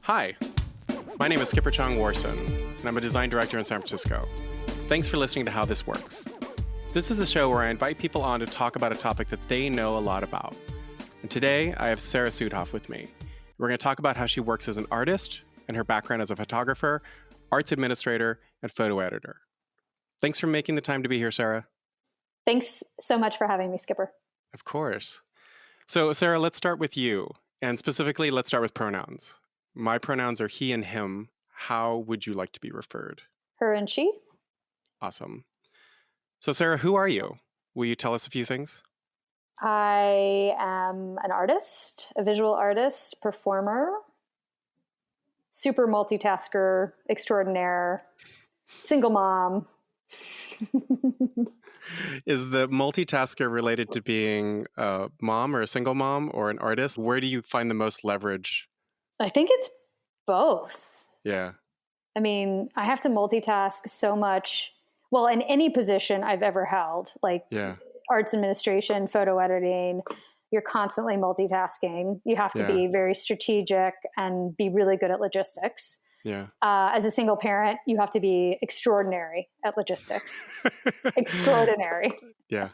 Hi, my name is Skipper Chong Warson, and I'm a design director in San Francisco. Thanks for listening to How This Works. This is a show where I invite people on to talk about a topic that they know a lot about. And today, I have Sarah Sudhoff with me. We're going to talk about how she works as an artist and her background as a photographer, arts administrator, and photo editor. Thanks for making the time to be here, Sarah. Thanks so much for having me, Skipper. Of course. So, Sarah, let's start with you. And specifically, let's start with pronouns. My pronouns are he and him. How would you like to be referred? Her and she. Awesome. So, Sarah, who are you? Will you tell us a few things? I am an artist, a visual artist, performer, super multitasker, extraordinaire, single mom. Is the multitasker related to being a mom or a single mom or an artist? Where do you find the most leverage? I think it's both. Yeah. I mean, I have to multitask so much. Well, in any position I've ever held, like arts administration, photo editing, you're constantly multitasking. You have to be very strategic and be really good at logistics. Yeah. As a single parent, you have to be extraordinary at logistics. Extraordinary. Yeah.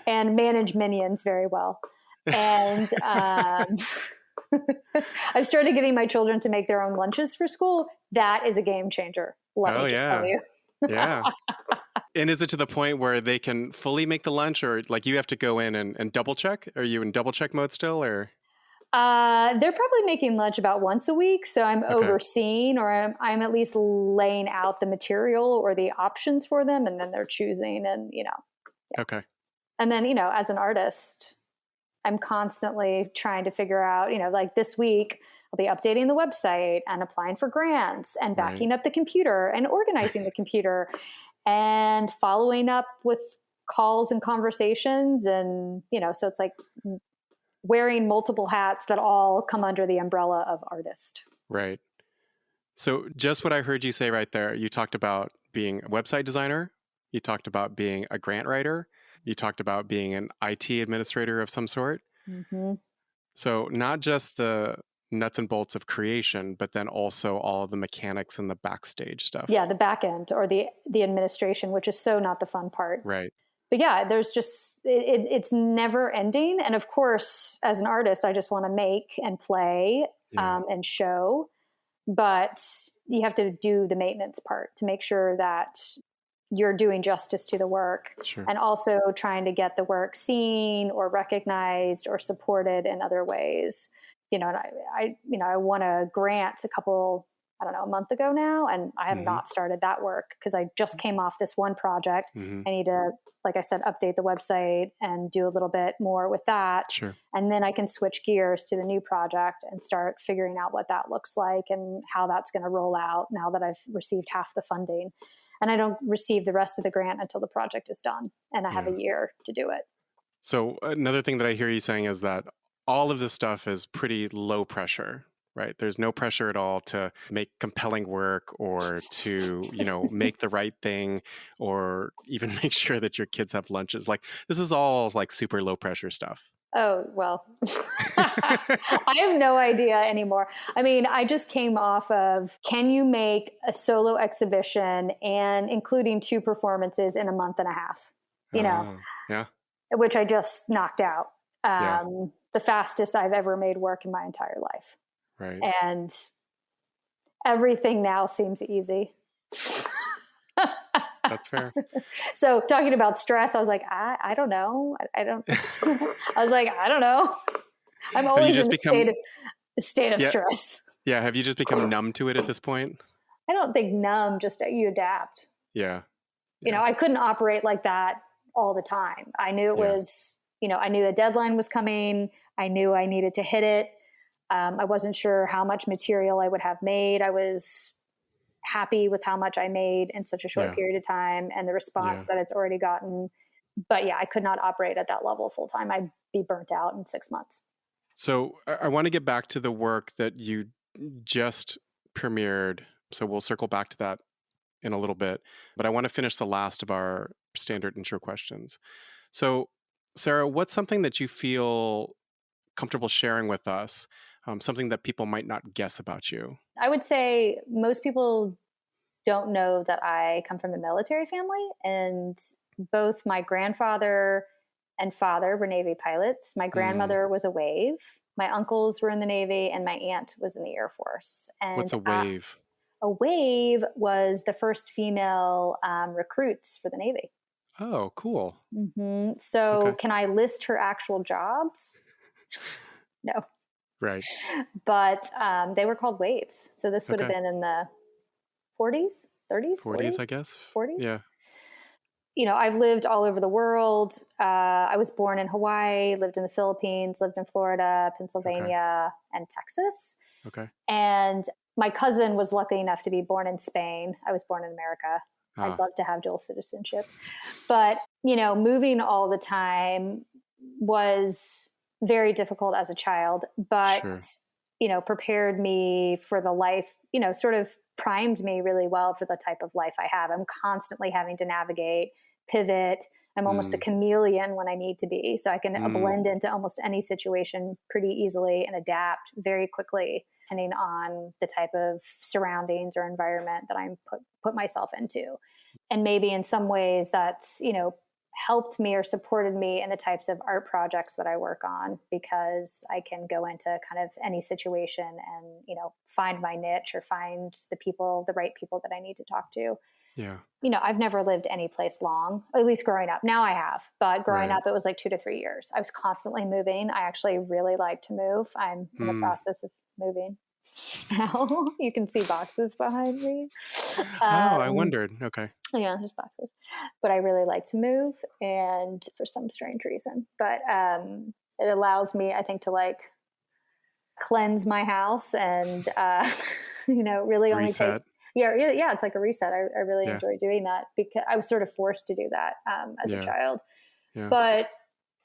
And manage minions very well. And I've started getting my children to make their own lunches for school. That is a game changer. Let me just tell you. Yeah. And is it to the point where they can fully make the lunch, or like you have to go in and double check? Are you in double check mode still, or? They're probably making lunch about once a week. So I'm overseeing, or I'm at least laying out the material or the options for them. And then they're choosing and, Okay. And then, as an artist, I'm constantly trying to figure out, like this week, I'll be updating the website and applying for grants and backing up the computer and organizing the computer and following up with calls and conversations. And, so it's like wearing multiple hats that all come under the umbrella of artist. Right. So just what I heard you say right there, you talked about being a website designer. You talked about being a grant writer. You talked about being an IT administrator of some sort. Mm-hmm. So not just the nuts and bolts of creation, but then also all of the mechanics and the backstage stuff. Yeah, the back end or the administration, which is so not the fun part. Right. But yeah, there's just, it's never ending. And of course, as an artist, I just want to make and play and show. But you have to do the maintenance part to make sure that you're doing justice to the work. Sure. And also trying to get the work seen or recognized or supported in other ways. And I won a grant a month ago now, and I have not started that work because I just came off this one project. I need to, like I said, update the website and do a little bit more with that. Sure. And then I can switch gears to the new project and start figuring out what that looks like and how that's going to roll out now that I've received half the funding. And I don't receive the rest of the grant until the project is done. And I have a year to do it. So another thing that I hear you saying is that all of this stuff is pretty low pressure, right? There's no pressure at all to make compelling work or to, make the right thing or even make sure that your kids have lunches. Like this is all like super low pressure stuff. Oh, well, I have no idea anymore. I mean, I just came off of, can you make a solo exhibition and including 2 performances in a month and a half, which I just knocked out. The fastest I've ever made work in my entire life. Right. And everything now seems easy. That's fair. So talking about stress, I was like, I don't know. I don't. I was like, I don't know. I'm always in a state of stress. Yeah. Have you just become numb to it at this point? I don't think numb, just you adapt. Yeah. I couldn't operate like that all the time. I knew it was, I knew the deadline was coming. I knew I needed to hit it. I wasn't sure how much material I would have made. I was happy with how much I made in such a short period of time and the response that it's already gotten. But I could not operate at that level full time. I'd be burnt out in 6 months. So I want to get back to the work that you just premiered. So we'll circle back to that in a little bit. But I want to finish the last of our standard intro questions. So Sarah, what's something that you feel comfortable sharing with us something that people might not guess about you? I would say most people don't know that I come from a military family, and both my grandfather and father were Navy pilots. My Mm. grandmother was a wave. My uncles were in the Navy, and my aunt was in the Air Force. What's And a wave? a wave was the first female recruits for the Navy. Oh, cool. So, Okay. can I list her actual jobs? No, Right. but they were called waves. So this would have Okay. been in the 40s, 30s, 40s, 40s, I guess. 40s. Yeah. I've lived all over the world. I was born in Hawaii, lived in the Philippines, lived in Florida, Okay. Pennsylvania, and Texas. Okay. And my cousin was lucky enough to be born in Spain. I was born in America. I'd Ah, love to have dual citizenship. But, moving all the time was very difficult as a child, but, sure. prepared me for the life, sort of primed me really well for the type of life I have. I'm constantly having to navigate, pivot. I'm almost a Mm. chameleon when I need to be. So I can Mm. blend into almost any situation pretty easily and adapt very quickly, depending on the type of surroundings or environment that I'm put myself into. And maybe in some ways that's, helped me or supported me in the types of art projects that I work on, because I can go into kind of any situation and, find my niche or find the right people that I need to talk to. Yeah. I've never lived any place long, at least growing up. Now I have, but growing Right. up, it was like 2 to 3 years. I was constantly moving. I actually really like to move. I'm in the Mm. process of moving now. You can see boxes behind me. Oh, I Um, wondered. Okay. yeah, there's boxes. But I really like to move, and for some strange reason. But it allows me, I think, to like cleanse my house and really only take. Reset. Yeah, it's like a reset. I really Yeah. enjoy doing that because I was sort of forced to do that as a Yeah. child. Yeah. But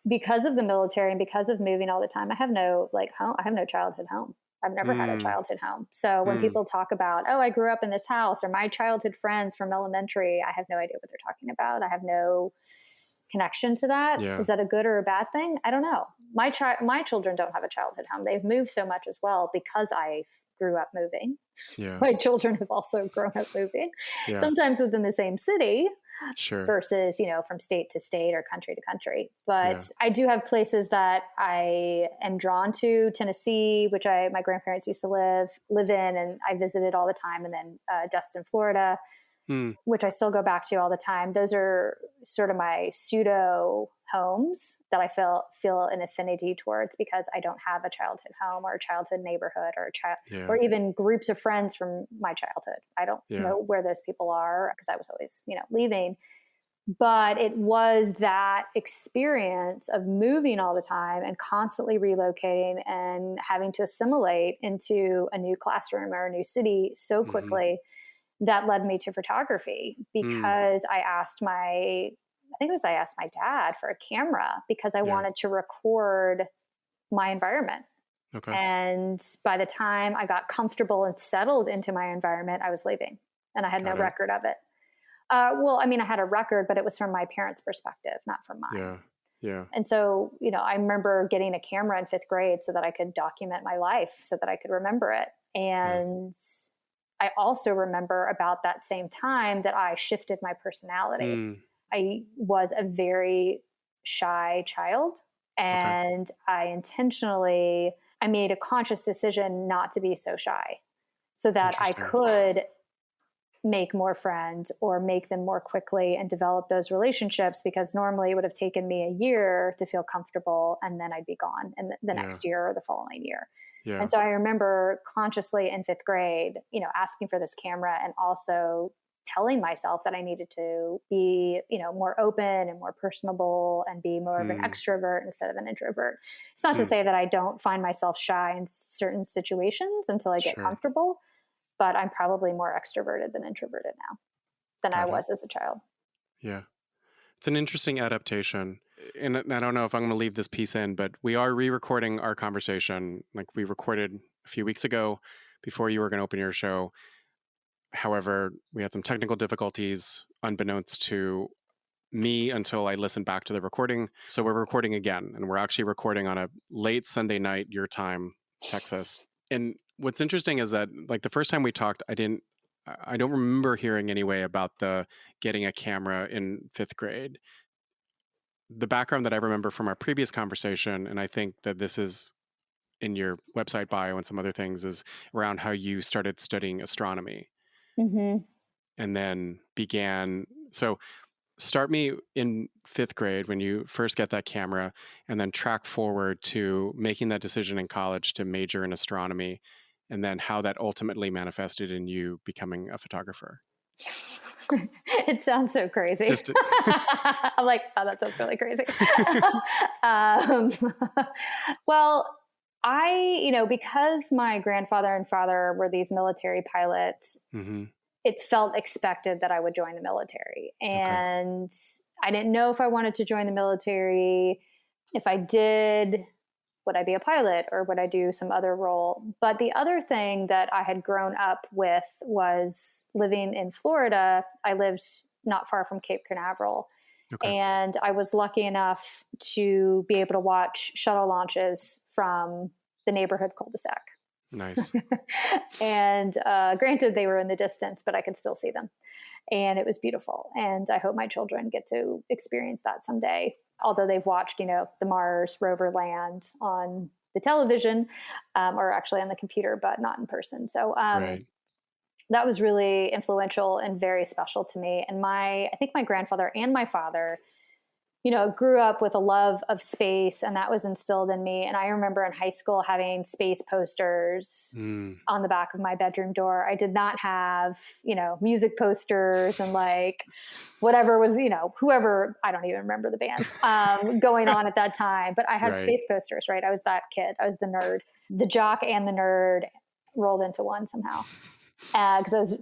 because of the military and because of moving all the time, I have no home. I have no childhood home. I've never had a Mm. childhood home. So when Mm. people talk about, oh, I grew up in this house or my childhood friends from elementary, I have no idea what they're talking about. I have no connection to that. Yeah. Is that a good or a bad thing? I don't know. My children don't have a childhood home. They've moved so much as well because I grew up moving. Yeah. My children have also grown up moving, Yeah. sometimes within the same city Sure. versus, from state to state or country to country. Yeah. But I do have places that I am drawn to. Tennessee, which my grandparents used to live in, and I visited all the time. And then Destin, Florida, Mm. which I still go back to all the time. Those are sort of my pseudo homes that I feel an affinity towards because I don't have a childhood home or a childhood neighborhood or Yeah. or even groups of friends from my childhood. I don't Yeah. know where those people are because I was always, leaving. But it was that experience of moving all the time and constantly relocating and having to assimilate into a new classroom or a new city so Mm-hmm. quickly that led me to photography Mm. because I asked my dad for a camera because I Yeah. wanted to record my environment. Okay. And by the time I got comfortable and settled into my environment, I was leaving and I had no Got it. record of it. Well, I mean, I had a record, but it was from my parents' perspective, not from mine. Yeah. Yeah. And so, I remember getting a camera in fifth grade so that I could document my life, so that I could remember it. Yeah. And I also remember about that same time that I shifted my personality. Mm. I was a very shy child, Okay. and I made a conscious decision not to be so shy so that I Interesting. could make more friends or make them more quickly and develop those relationships, because normally it would have taken me a year to feel comfortable and then I'd be gone and the Yeah. next year or the following year. Yeah. And so I remember consciously in fifth grade, asking for this camera and also telling myself that I needed to be, more open and more personable and be more of an Mm. extrovert instead of an introvert. It's not to Mm. say that I don't find myself shy in certain situations until I get Sure. comfortable, but I'm probably more extroverted than introverted now than I Got it. was as a child. Yeah. It's an interesting adaptation. And I don't know if I'm going to leave this piece in, but we are re-recording our conversation. Like we recorded a few weeks ago before you were going to open your show. However, we had some technical difficulties unbeknownst to me until I listened back to the recording. So we're recording again, and we're actually recording on a late Sunday night, your time, Texas. And what's interesting is that like the first time we talked, I don't remember hearing anyway about the getting a camera in 5th grade. The background that I remember from our previous conversation, and I think that this is in your website bio and some other things, is around how you started studying astronomy Mm-hmm. and then so start me in 5th grade when you first get that camera, and then track forward to making that decision in college to major in astronomy, and then how that ultimately manifested in you becoming a photographer. It sounds so crazy. I'm like, oh, that sounds really crazy. um, well, because my grandfather and father were these military pilots, Mm-hmm. it felt expected that I would join the military. Okay. And I didn't know if I wanted to join the military. If I did, would I be a pilot or would I do some other role? But the other thing that I had grown up with was living in Florida. I lived not far from Cape Canaveral. Okay. And I was lucky enough to be able to watch shuttle launches from the neighborhood cul-de-sac. Nice. And granted, they were in the distance, but I could still see them. And it was beautiful. And I hope my children get to experience that someday. Although they've watched, the Mars rover land on the television, or actually on the computer, but not in person. So Right. that was really influential and very special to me. And I think my grandfather and my father, grew up with a love of space, and that was instilled in me. And I remember in high school having space posters on the back of my bedroom door. I did not have, music posters and like whatever was, whoever, I don't even remember the bands going on at that time, but I had Right. space posters, right? I was that kid. I was the nerd, the jock and the nerd rolled into one somehow. Because I was,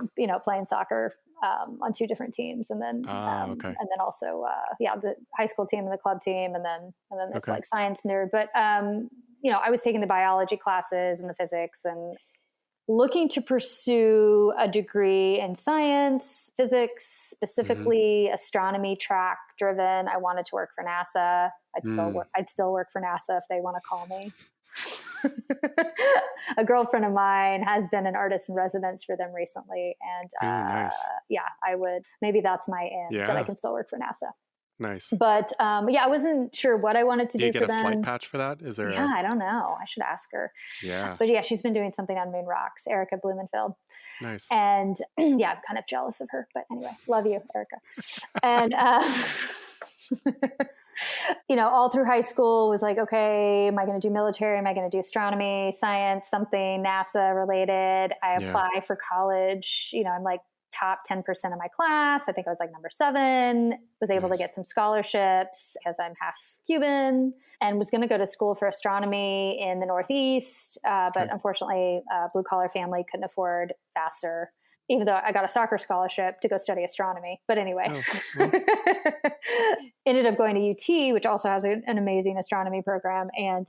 playing soccer on 2 different teams, and then Okay. and then also the high school team and the club team, and then this Okay. like science nerd. But I was taking the biology classes and the physics, and looking to pursue a degree in science, physics, specifically astronomy track driven. I wanted to work for NASA. I'd still work for NASA if they want to call me. A girlfriend of mine has been an artist in residence for them recently, and nice. I would. Maybe that's my end, that I Yeah. can still work for NASA. Nice. But I wasn't sure what I wanted to Do you do get for a them. flight patch for that? Is there Yeah, I don't know. I should ask her. Yeah. But yeah, she's been doing something on Moon Rocks, Erica Blumenfeld. Nice. And yeah, I'm kind of jealous of her. But anyway, love you, Erica. And all through high school was like, okay, am I going to do military? Am I going to do astronomy, science, something NASA related? I apply for college. I'm like top 10% of my class. I think I was like number 7, was able to get some scholarships because I'm half Cuban, and was going to go to school for astronomy in the Northeast. But unfortunately, blue collar family couldn't afford Vassar, even though I got a soccer scholarship to go study astronomy. But anyway, ended up going to UT, which also has an amazing astronomy program. And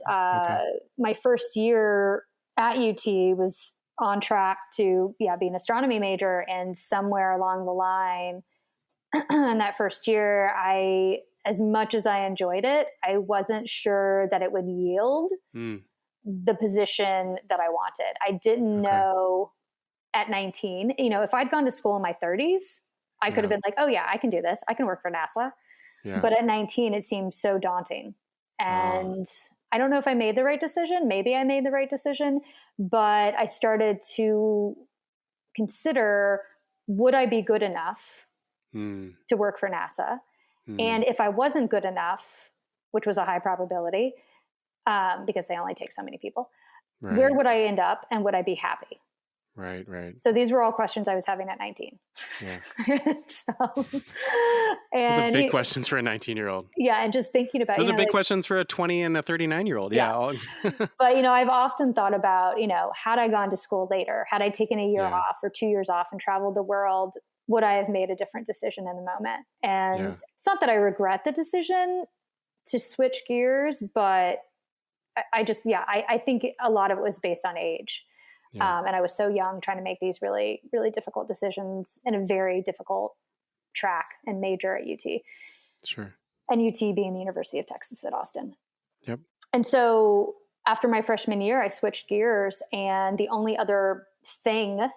my first year at UT was on track to be an astronomy major. And somewhere along the line in that first year, as much as I enjoyed it, I wasn't sure that it would yield the position that I wanted. I didn't know at 19, if I'd gone to school in my 30s, I could have been like, oh yeah, I can do this. I can work for NASA. Yeah. But at 19, it seemed so daunting. And I don't know if I made the right decision. Maybe I made the right decision, but I started to consider, would I be good enough to work for NASA? And if I wasn't good enough, which was a high probability, because they only take so many people, where would I end up, and would I be happy? Right. So these were all questions I was having at 19. Yeah. Those are big questions for a 19-year-old. Yeah, and just thinking about those are big questions for a 20 and a 39-year-old. Yeah. But I've often thought about had I gone to school later, had I taken a year off or 2 years off and traveled the world, would I have made a different decision in the moment? And it's not that I regret the decision to switch gears, but I think a lot of it was based on age. Yeah. And I was so young, trying to make these really, really difficult decisions in a very difficult track and major at UT. Sure. And UT being the University of Texas at Austin. Yep. And so after my freshman year, I switched gears, and the only other thing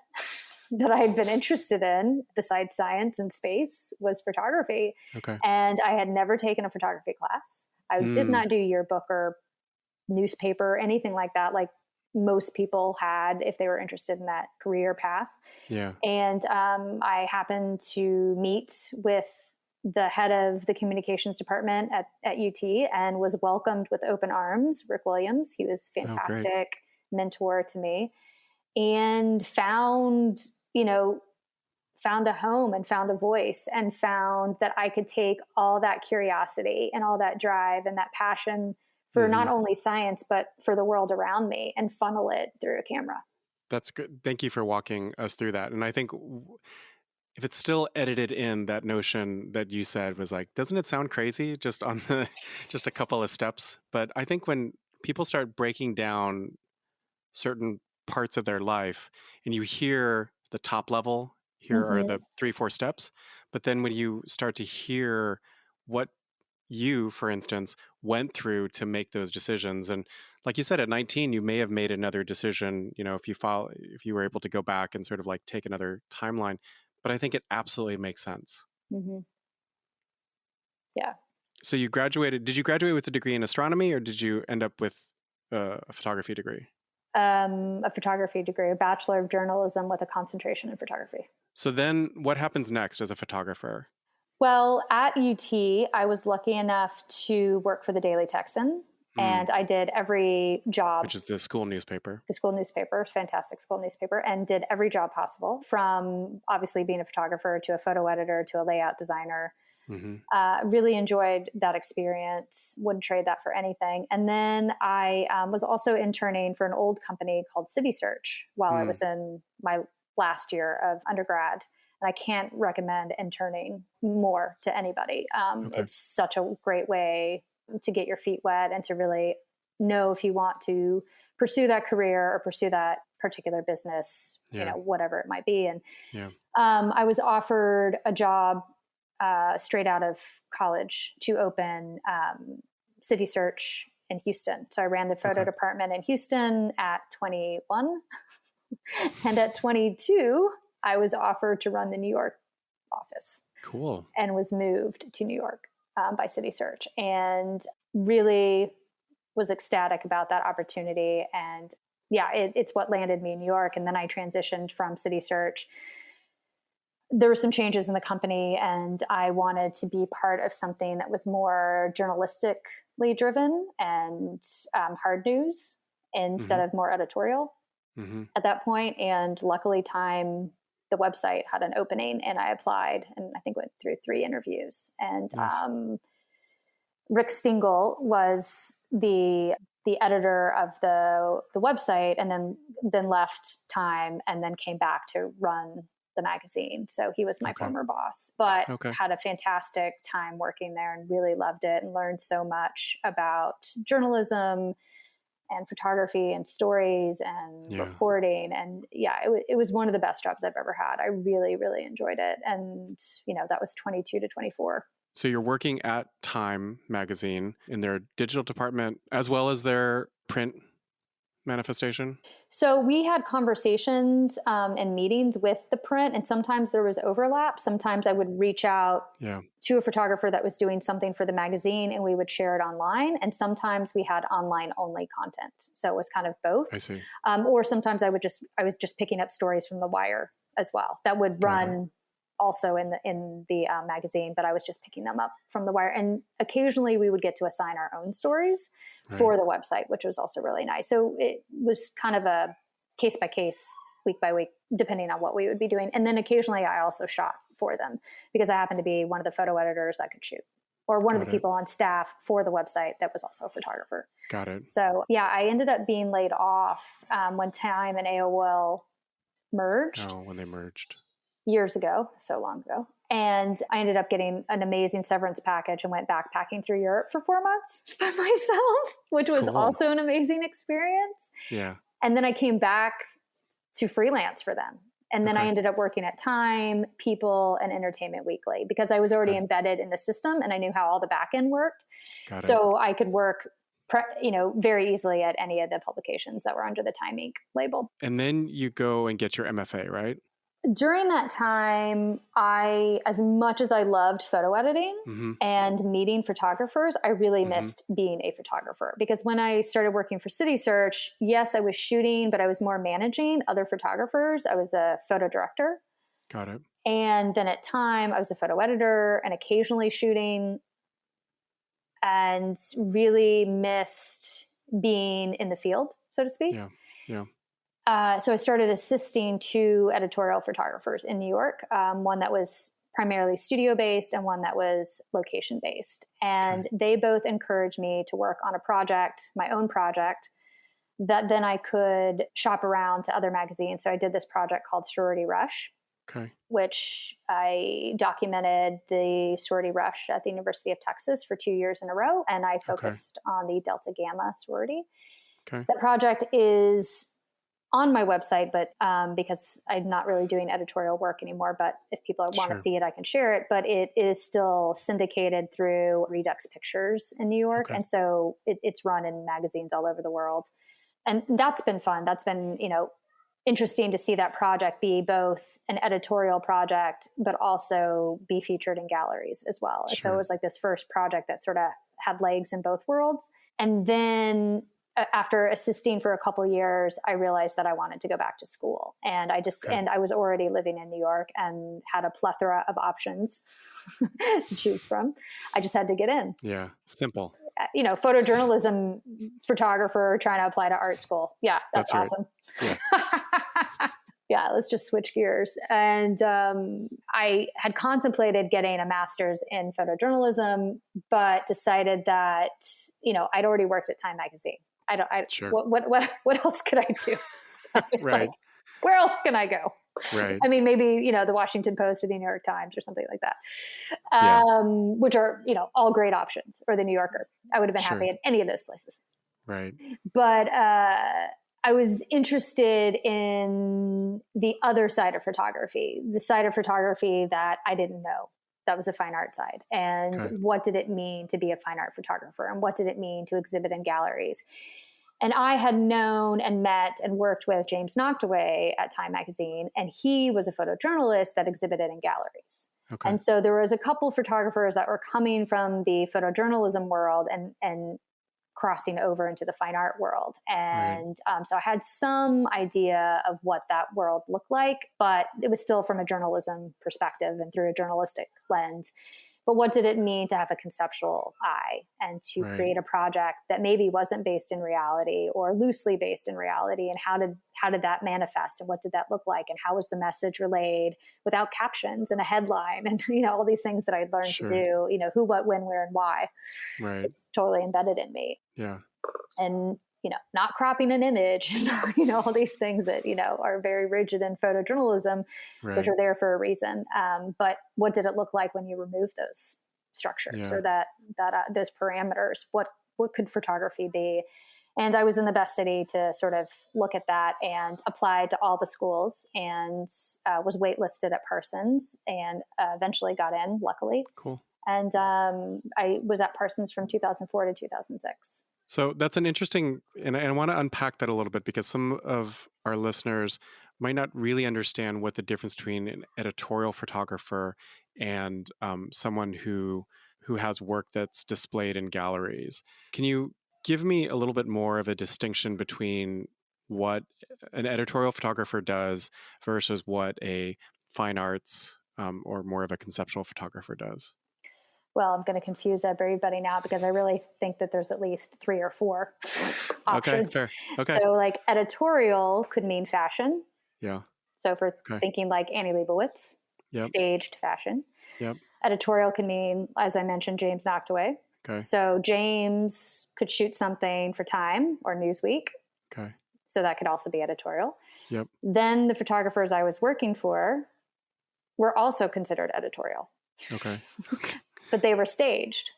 that I had been interested in besides science and space was photography. Okay. And I had never taken a photography class. I did not do yearbook or newspaper, anything like that, like most people had if they were interested in that career path. Yeah. And I happened to meet with the head of the communications department at UT and was welcomed with open arms, Rick Williams. He was fantastic mentor to me, and found a home and found a voice, and found that I could take all that curiosity and all that drive and that passion for not only science, but for the world around me, and funnel it through a camera. That's good. Thank you for walking us through that. And I think if it's still edited in, that notion that you said was like, doesn't it sound crazy just on the, just a couple of steps? But I think when people start breaking down certain parts of their life and you hear the top level, here are the 3-4 steps. But then when you start to hear what you, for instance, went through to make those decisions, and like you said, at 19, you may have made another decision, if you were able to go back and sort of like take another timeline. But I think it absolutely makes sense. Yeah. So you graduated, did you graduate with a degree in astronomy, or did you end up with a photography degree? A photography degree, a bachelor of journalism with a concentration in photography. So then what happens next as a photographer? Well, at UT, I was lucky enough to work for the Daily Texan, and I did every job. Which is the school newspaper. The school newspaper, fantastic school newspaper, and did every job possible, from obviously being a photographer to a photo editor to a layout designer. Really enjoyed that experience. Wouldn't trade that for anything. And then I was also interning for an old company called Citysearch while I was in my last year of undergrad. And I can't recommend interning more to anybody. It's such a great way to get your feet wet and to really know if you want to pursue that career or pursue that particular business, whatever it might be. And I was offered a job straight out of college to open Citysearch in Houston. So I ran the photo department in Houston at 21. And at 22, I was offered to run the New York office. Cool. And was moved to New York by Citysearch, and really was ecstatic about that opportunity. And it's what landed me in New York. And then I transitioned from Citysearch. There were some changes in the company, and I wanted to be part of something that was more journalistically driven and hard news instead of more editorial at that point. And luckily, the website had an opening, and I applied, and I think went through 3 interviews. And Rick Stingle was the editor of the website, and then left Time and then came back to run the magazine. So he was my former boss, but had a fantastic time working there and really loved it and learned so much about journalism and photography and stories and reporting. And it was one of the best jobs I've ever had. I really, really enjoyed it. And, that was 22 to 24. So you're working at Time magazine in their digital department as well as their print manifestation? So we had conversations and meetings with the print, and sometimes there was overlap. Sometimes I would reach out to a photographer that was doing something for the magazine, and we would share it online. And sometimes we had online only content. So it was kind of both. I see. Or sometimes I was just picking up stories from The Wire as well that would run also in the magazine, but I was just picking them up from The Wire. And occasionally we would get to assign our own stories for the website, which was also really nice. So it was kind of a case by case, week by week, depending on what we would be doing. And then occasionally I also shot for them because I happened to be one of the photo editors that could shoot, or one of the people on staff for the website that was also a photographer. Got it. So I ended up being laid off when Time and AOL merged. Oh, when they merged. Years ago, so long ago. And I ended up getting an amazing severance package and went backpacking through Europe for 4 months by myself, which was also an amazing experience. Yeah. And then I came back to freelance for them. And then I ended up working at Time, People, and Entertainment Weekly because I was already embedded in the system and I knew how all the back end worked. So I could work very easily at any of the publications that were under the Time Inc. label. And then you go and get your M.F.A, right? During that time, as much as I loved photo editing and meeting photographers, I really missed being a photographer, because when I started working for Citysearch, yes, I was shooting, but I was more managing other photographers. I was a photo director. Got it. And then at Time, I was a photo editor and occasionally shooting, and really missed being in the field, so to speak. Yeah. So I started assisting 2 editorial photographers in New York, one that was primarily studio-based and one that was location-based. And they both encouraged me to work on a project, my own project, that then I could shop around to other magazines. So I did this project called Sorority Rush, which I documented the sorority rush at the University of Texas for 2 years in a row. And I focused on the Delta Gamma sorority. That project is on my website, but because I'm not really doing editorial work anymore, but if people want to see it, I can share it. But it is still syndicated through Redux Pictures in New York. And so it's run in magazines all over the world. And that's been fun. That's been, interesting to see that project be both an editorial project, but also be featured in galleries as well. So it was like this first project that sort of had legs in both worlds. And then after assisting for a couple of years, I realized that I wanted to go back to school. And and I was already living in New York and had a plethora of options to choose from. I just had to get in. Yeah. Simple. Photojournalism photographer trying to apply to art school. Yeah, that's awesome. Right. Yeah. Yeah, let's just switch gears. And I had contemplated getting a master's in photojournalism, but decided that, I'd already worked at Time Magazine. What else could I do? Right. Where else can I go? Right. I mean, maybe, the Washington Post or the New York Times or something like that, which are, all great options, or the New Yorker. I would have been happy at any of those places. Right. But I was interested in the other side of photography, the side of photography that I didn't know. That was the fine art side. And what did it mean to be a fine art photographer? And what did it mean to exhibit in galleries? And I had known and met and worked with James Noctaway at Time Magazine, and he was a photojournalist that exhibited in galleries. And so there was a couple photographers that were coming from the photojournalism world and crossing over into the fine art world. And so I had some idea of what that world looked like, but it was still from a journalism perspective and through a journalistic lens. But what did it mean to have a conceptual eye and to create a project that maybe wasn't based in reality or loosely based in reality? And how did that manifest, and what did that look like? And how was the message relayed without captions and a headline and, all these things that I'd learned to do, who, what, when, where, and why. It's totally embedded in me. Yeah. And, not cropping an image, all these things that, are very rigid in photojournalism, which are there for a reason. But what did it look like when you remove those structures or those parameters? What could photography be? And I was in the best city to sort of look at that, and applied to all the schools, and was waitlisted at Parsons, and eventually got in, luckily. Cool. And I was at Parsons from 2004 to 2006. So that's an interesting, and I want to unpack that a little bit, because some of our listeners might not really understand what the difference between an editorial photographer and someone who has work that's displayed in galleries. Can you give me a little bit more of a distinction between what an editorial photographer does versus what a fine arts or more of a conceptual photographer does? Well, I'm going to confuse everybody now, because I really think that there's at least 3 or 4 options. Okay, fair. Okay. So like editorial could mean fashion. Yeah. So for thinking like Annie Leibovitz, staged fashion. Yep. Editorial can mean, as I mentioned, James Noctaway. Okay. So James could shoot something for Time or Newsweek. Okay. So that could also be editorial. Yep. Then the photographers I was working for were also considered editorial. Okay. But they were staged.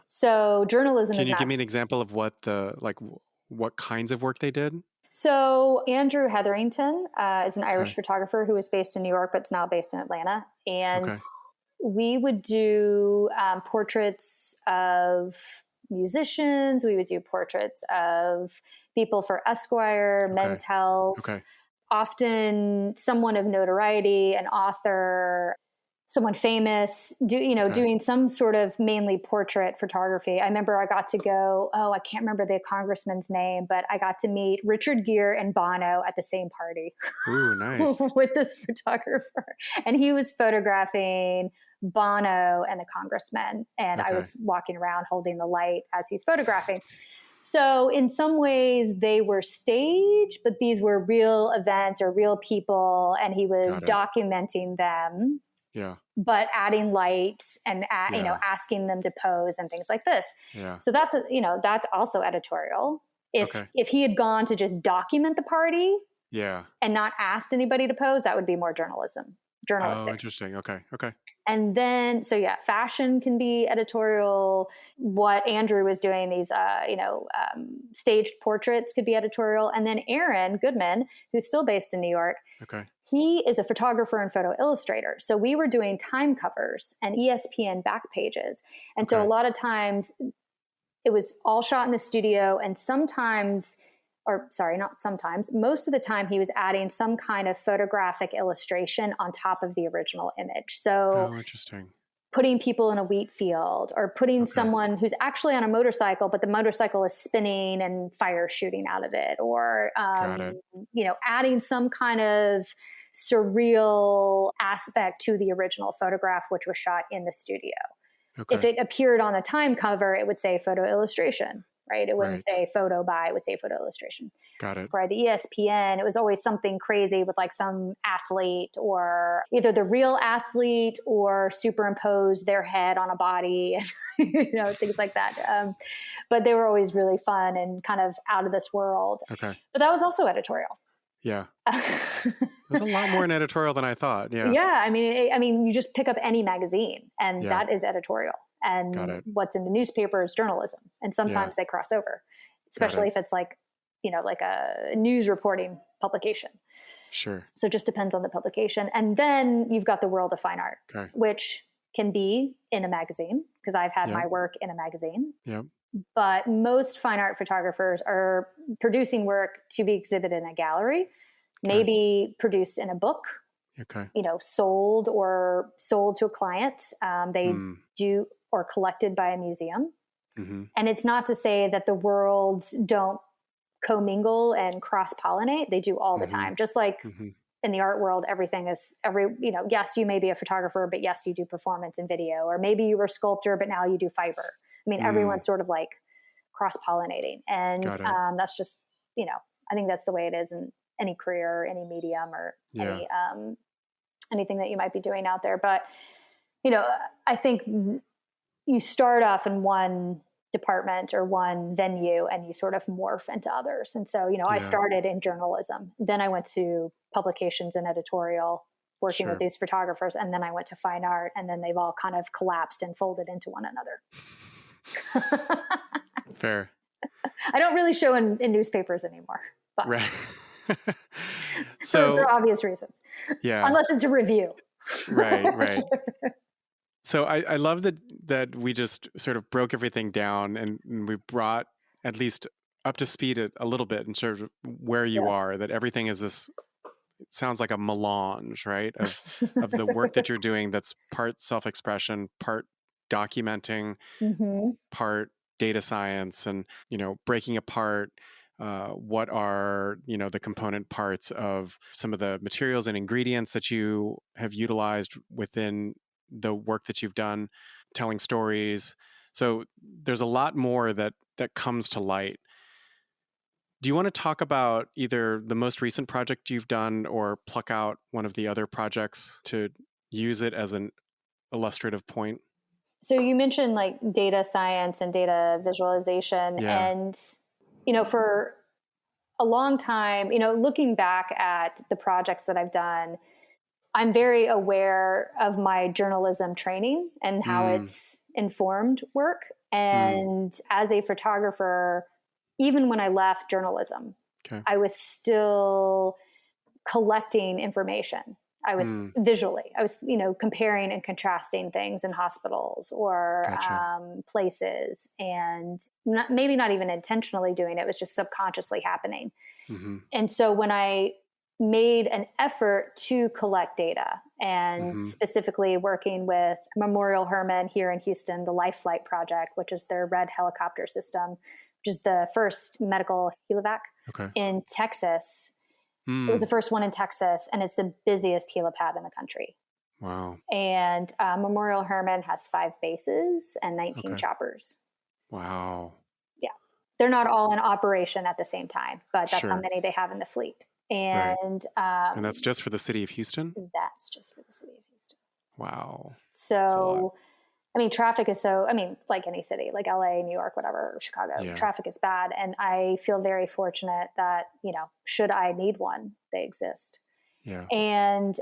So journalism Can you give me an example of what kinds of work they did? So Andrew Hetherington is an Irish photographer who was based in New York, but is now based in Atlanta. And we would do portraits of musicians. We would do portraits of people for Esquire, Men's Health, often someone of notoriety, an author, someone famous, doing some sort of mainly portrait photography. I remember I got to go, I can't remember the congressman's name, but I got to meet Richard Gere and Bono at the same party. Ooh, nice. With this photographer. And he was photographing Bono and the congressman. And I was walking around holding the light as he's photographing. So in some ways they were staged, but these were real events or real people, and he was documenting them. Yeah. But adding light and asking them to pose and things like this. Yeah. So that's also editorial. If he had gone to just document the party, and not asked anybody to pose, that would be more journalistic. Oh, interesting. Okay. And then, fashion can be editorial. What Andrew was doing, these, staged portraits could be editorial. And then Aaron Goodman, who's still based in New York, he is a photographer and photo illustrator. So we were doing time covers and ESPN back pages. And so a lot of times it was all shot in the studio, and most of the time he was adding some kind of photographic illustration on top of the original image. So interesting. Putting people in a wheat field, or putting someone who's actually on a motorcycle, but the motorcycle is spinning and fire shooting out of it, or, adding some kind of surreal aspect to the original photograph, which was shot in the studio. If it appeared on the time cover, it would say photo illustration. Right? It wouldn't say photo by, it would say photo illustration. Got it. For the ESPN, it was always something crazy with like some athlete, or either the real athlete or superimpose their head on a body, things like that. But they were always really fun and kind of out of this world. Okay. But that was also editorial. Yeah. There's a lot more in editorial than I thought. Yeah. Yeah. I mean, you just pick up any magazine and that is editorial. And what's in the newspaper is journalism. And sometimes they cross over, especially if it's like a news reporting publication. Sure. So it just depends on the publication. And then you've got the world of fine art, which can be in a magazine, because I've had my work in a magazine. Yep. But most fine art photographers are producing work to be exhibited in a gallery, maybe produced in a book. Sold to a client. They do, or collected by a museum. Mm-hmm. And it's not to say that the worlds don't commingle and cross-pollinate. They do all the time. Just like in the art world, everything is yes, you may be a photographer, but yes, you do performance and video, or maybe you were a sculptor, but now you do fiber. I mean, everyone's sort of like cross-pollinating. And that's just, I think that's the way it is in any career, any medium, or anything that you might be doing out there. But, I think you start off in one department or one venue and you sort of morph into others. And so, I started in journalism, then I went to publications and editorial, working with these photographers. And then I went to fine art, and then they've all kind of collapsed and folded into one another. Fair. I don't really show in newspapers anymore. But so for obvious reasons. Yeah. Unless it's a review. Right. So I love that we just sort of broke everything down, and we brought at least up to speed a little bit in sort of where you are, that everything is this, it sounds like a melange, right? Of the work that you're doing, that's part self-expression, part documenting, part data science, and, breaking apart what are, the component parts of some of the materials and ingredients that you have utilized within the work that you've done, telling stories. So there's a lot more that comes to light. Do you want to talk about either the most recent project you've done, or pluck out one of the other projects to use it as an illustrative point? So you mentioned like data science and data visualization, and, for a long time, looking back at the projects that I've done, I'm very aware of my journalism training and how it's informed work. And as a photographer, even when I left journalism, I was still collecting information. I was visually, I was, comparing and contrasting things in hospitals or Gotcha. places, and maybe not even intentionally doing it. It was just subconsciously happening. Mm-hmm. And so when I made an effort to collect data, and Mm-hmm. specifically working with Memorial Hermann here in Houston, the Life Flight Project, which is their red helicopter system, which is the first medical helivac in Texas. It was the first one in Texas, and it's the busiest helipad in the country. Wow. And Memorial Hermann has 5 bases and 19 choppers. Wow. Yeah. They're not all in operation at the same time, but that's how Sure. many they have in the fleet. Right. And And that's just for the city of Houston? that's just for the city of Houston. Wow. That's a lot. So, traffic is like any city, like LA, New York, whatever, Chicago, traffic is bad. And I feel very fortunate that, should I need one, they exist. Yeah. And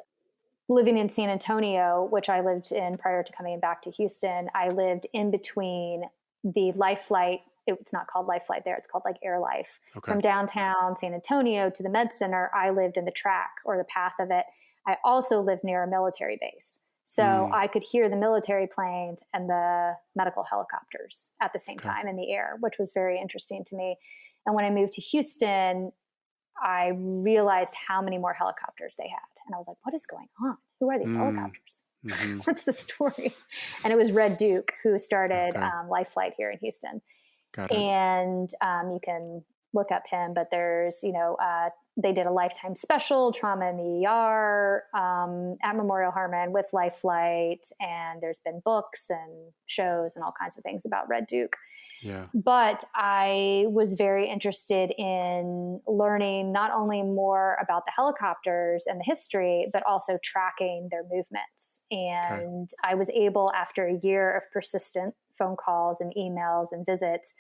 living in San Antonio, which I lived in prior to coming back to Houston, I lived in between the Life Flight. It's not called Life Flight there. It's called like Air Life. From downtown San Antonio to the Med Center, I lived in the track or the path of it. I also lived near a military base. So I could hear the military planes and the medical helicopters at the same time in the air, which was very interesting to me. And when I moved to Houston, I realized how many more helicopters they had. And I was like, what is going on? Who are these helicopters? Mm-hmm. What's the story? And it was Red Duke who started Life Flight here in Houston. Got it. And you can look up him, but there's, they did a lifetime special, Trauma in the ER, at Memorial Hermann with Life Flight. And there's been books and shows and all kinds of things about Red Duke. Yeah. But I was very interested in learning not only more about the helicopters and the history, but also tracking their movements. And I was able, after a year of persistent phone calls and emails and visits,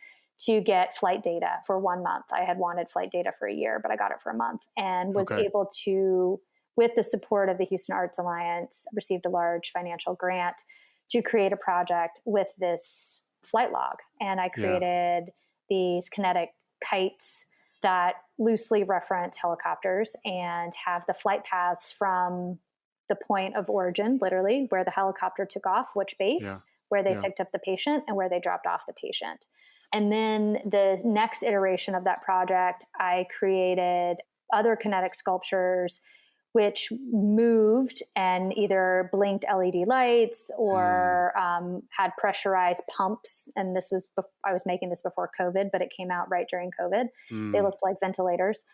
to get flight data for 1 month. I had wanted flight data for a year, but I got it for a month, and was able to, with the support of the Houston Arts Alliance, received a large financial grant to create a project with this flight log. And I created these kinetic kites that loosely reference helicopters and have the flight paths from the point of origin, literally where the helicopter took off, which base, where they picked up the patient, and where they dropped off the patient. And then the next iteration of that project, I created other kinetic sculptures which moved and either blinked LED lights or had pressurized pumps. And this was, I was making this before COVID, but it came out right during COVID. They looked like ventilators,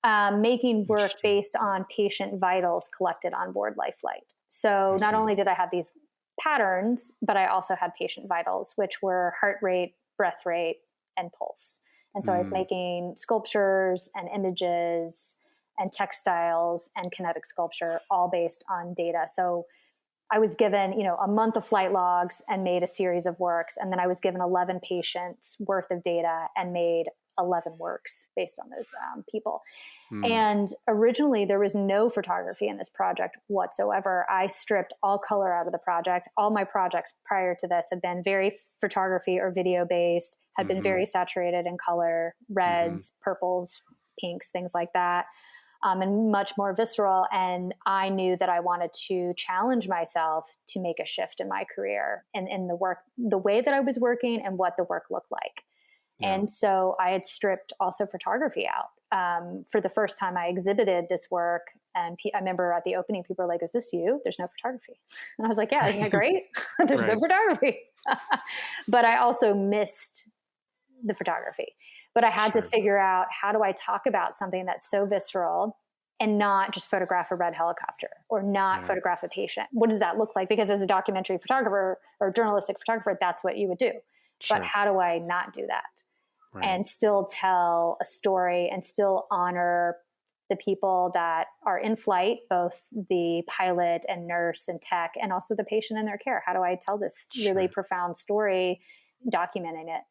making work based on patient vitals collected on board Life Flight. So not only did I have these patterns, but I also had patient vitals, which were heart rate, breath rate, and pulse. And so I was making sculptures and images and textiles and kinetic sculpture, all based on data. So I was given, a month of flight logs and made a series of works. And then I was given 11 patients worth of data and made 11 works based on those people. And originally there was no photography in this project whatsoever. I stripped all color out of the project. All my projects prior to this had been very photography or video based, had been very saturated in color, reds, purples, pinks, things like that. And much more visceral. And I knew that I wanted to challenge myself to make a shift in my career and in the work, the way that I was working and what the work looked like. And so I had stripped also photography out. For the first time I exhibited this work, and I remember at the opening, people were like, "Is this you? There's no photography." And I was like, "Yeah, isn't it great? There's no photography." But I also missed the photography. But I had to figure out, how do I talk about something that's so visceral and not just photograph a red helicopter or not photograph a patient? What does that look like? Because as a documentary photographer or journalistic photographer, that's what you would do. But how do I not do that? And still tell a story and still honor the people that are in flight, both the pilot and nurse and tech, and also the patient in their care? How do I tell this really profound story, documenting it?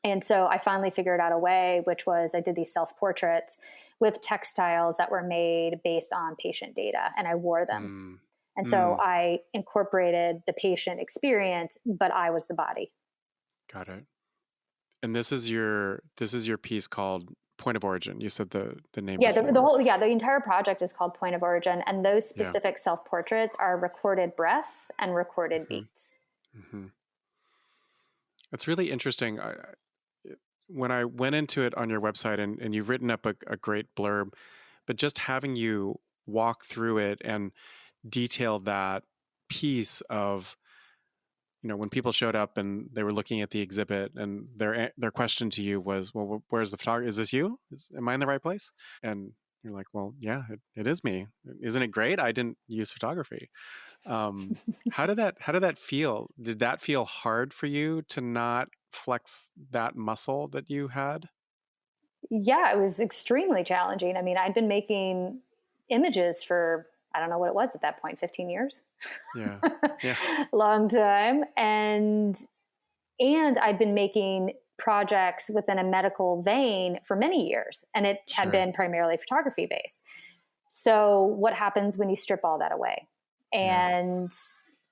And so I finally figured out a way, which was I did these self-portraits with textiles that were made based on patient data, and I wore them. And so I incorporated the patient experience, but I was the body. Got it. And this is your piece called Point of Origin. You said the name Yeah, before. the entire project is called Point of Origin, and those Yeah. specific self-portraits are recorded breath and recorded beats. Mm-hmm. It's really interesting. When I went into it on your website, and you've written up a great blurb, but just having you walk through it and detail that piece of, when people showed up and they were looking at the exhibit, and their question to you was, well, where's the photographer? Is this you? Am I in the right place? And you're like, well, yeah, it is me. Isn't it great? I didn't use photography. How did that feel? Did that feel hard for you to not flex that muscle that you had? Yeah, it was extremely challenging. I mean, I'd been making images for, I don't know what it was at that point, 15 years. Yeah. Yeah. Long time. And I'd been making projects within a medical vein for many years, and it had Sure. been primarily photography based. So what happens when you strip all that away? And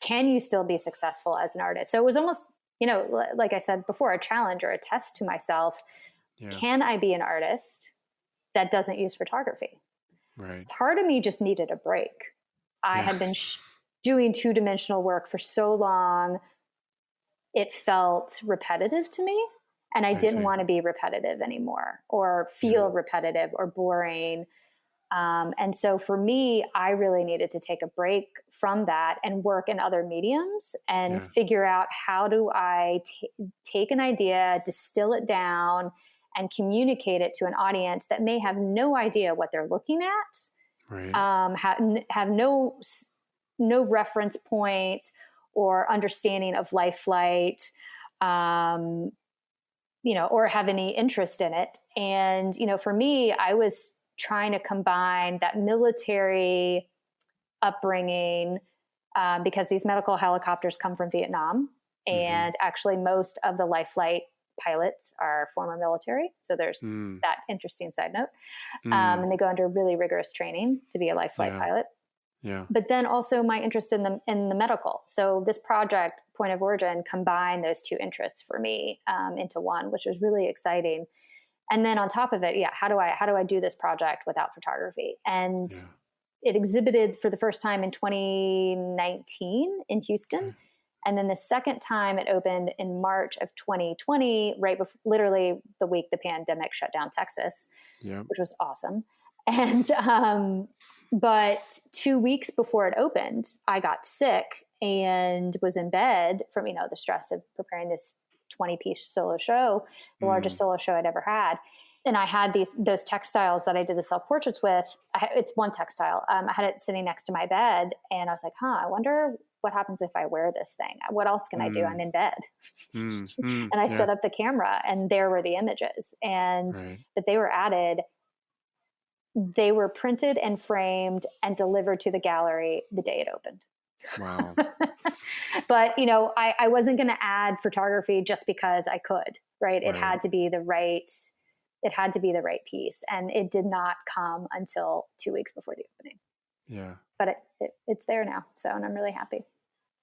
can you still be successful as an artist? So it was almost, like I said before, a challenge or a test to myself. Yeah. Can I be an artist that doesn't use photography? Right. Part of me just needed a break. I had been doing two-dimensional work for so long. It felt repetitive to me, and I didn't want to be repetitive anymore or feel repetitive or boring. And so for me, I really needed to take a break from that and work in other mediums and figure out, how do I take an idea, distill it down, and communicate it to an audience that may have no idea what they're looking at, right. Have no reference point or understanding of life flight, or have any interest in it. And, for me, I was trying to combine that military upbringing, because these medical helicopters come from Vietnam. And actually most of the life flight pilots are former military. So there's that interesting side note. And they go under really rigorous training to be a life flight pilot. Yeah. But then also my interest in the medical. So this project, Point of Origin, combined those two interests for me into one, which was really exciting. And then on top of it, how do I do this project without photography? And it exhibited for the first time in 2019 in Houston. And then the second time it opened in March of 2020, right before, literally the week the pandemic shut down Texas, which was awesome. And, but 2 weeks before it opened, I got sick and was in bed from, the stress of preparing this 20-piece solo show, the largest solo show I'd ever had. And I had those textiles that I did the self-portraits with. It's one textile. I had it sitting next to my bed, and I was like, I wonder what happens if I wear this thing? What else can I do? I'm in bed. And I set up the camera, and there were the images. And but they were added. They were printed and framed and delivered to the gallery the day it opened. Wow. But, I wasn't going to add photography just because I could, right? It had to be the right piece. And it did not come until 2 weeks before the opening. Yeah. But it's there now. So, and I'm really happy.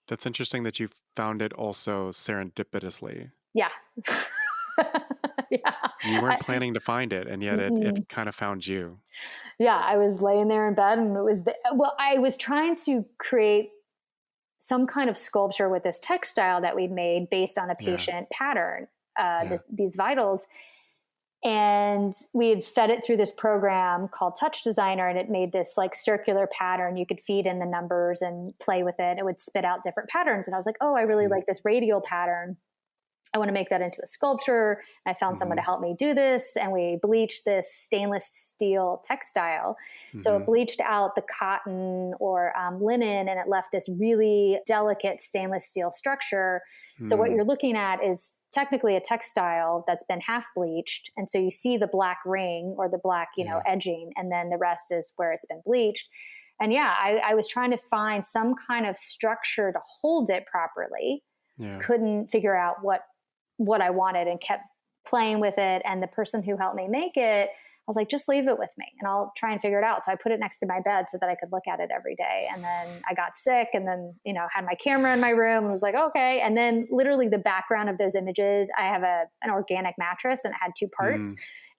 That's interesting that you found it also serendipitously. Yeah. You weren't planning to find it, and yet it kind of found you. Yeah. I was laying there in bed, and I was trying to create some kind of sculpture with this textile that we'd made based on a patient pattern, these vitals. And we had fed it through this program called Touch Designer, and it made this like circular pattern. You could feed in the numbers and play with it. It would spit out different patterns. And I was like, I really like this radial pattern. I want to make that into a sculpture. And I found someone to help me do this. And we bleached this stainless steel textile. So it bleached out the cotton or linen, and it left this really delicate stainless steel structure. So what you're looking at is technically a textile that's been half bleached. And so you see the black ring or the black, edging, and then the rest is where it's been bleached. And I was trying to find some kind of structure to hold it properly. Couldn't figure out what I wanted, and kept playing with it. And the person who helped me make it, I was like, just leave it with me and I'll try and figure it out. So I put it next to my bed so that I could look at it every day. And then I got sick, and then, had my camera in my room and was like, okay. And then literally the background of those images, I have an organic mattress, and it had two parts.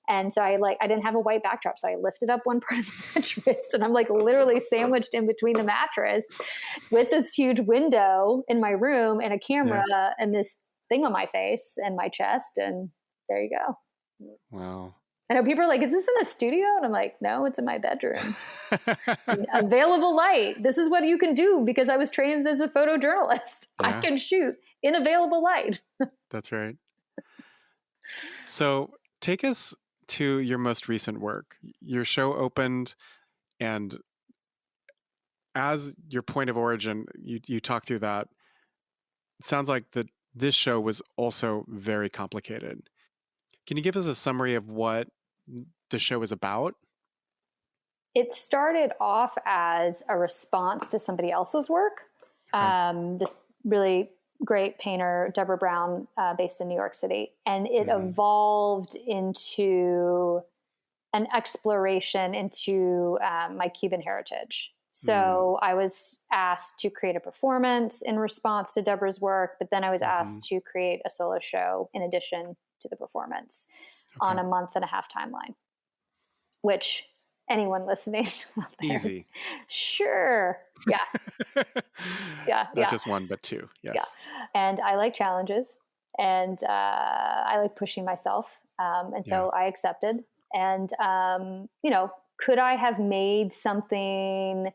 And so I didn't have a white backdrop. So I lifted up one part of the mattress and I'm like literally sandwiched in between the mattress with this huge window in my room and a camera and this thing on my face and my chest. And there you go. Wow. I know people are like, is this in a studio? And I'm like, no, it's in my bedroom. Available light. This is what you can do because I was trained as a photojournalist. I can shoot in available light. That's right. So take us to your most recent work. Your show opened, and as your point of origin, you talk through that. It sounds like this show was also very complicated. Can you give us a summary of what the show is about? It started off as a response to somebody else's work. This really great painter, Deborah Brown, based in New York City. And it evolved into an exploration into my Cuban heritage. So I was asked to create a performance in response to Deborah's work, but then I was asked to create a solo show in addition to the performance on a month-and-a-half timeline, which anyone listening out there, easy. Sure. Yeah. Not just one, but two. Yes. Yeah. And I like challenges and I like pushing myself. And so I accepted. And, could I have made something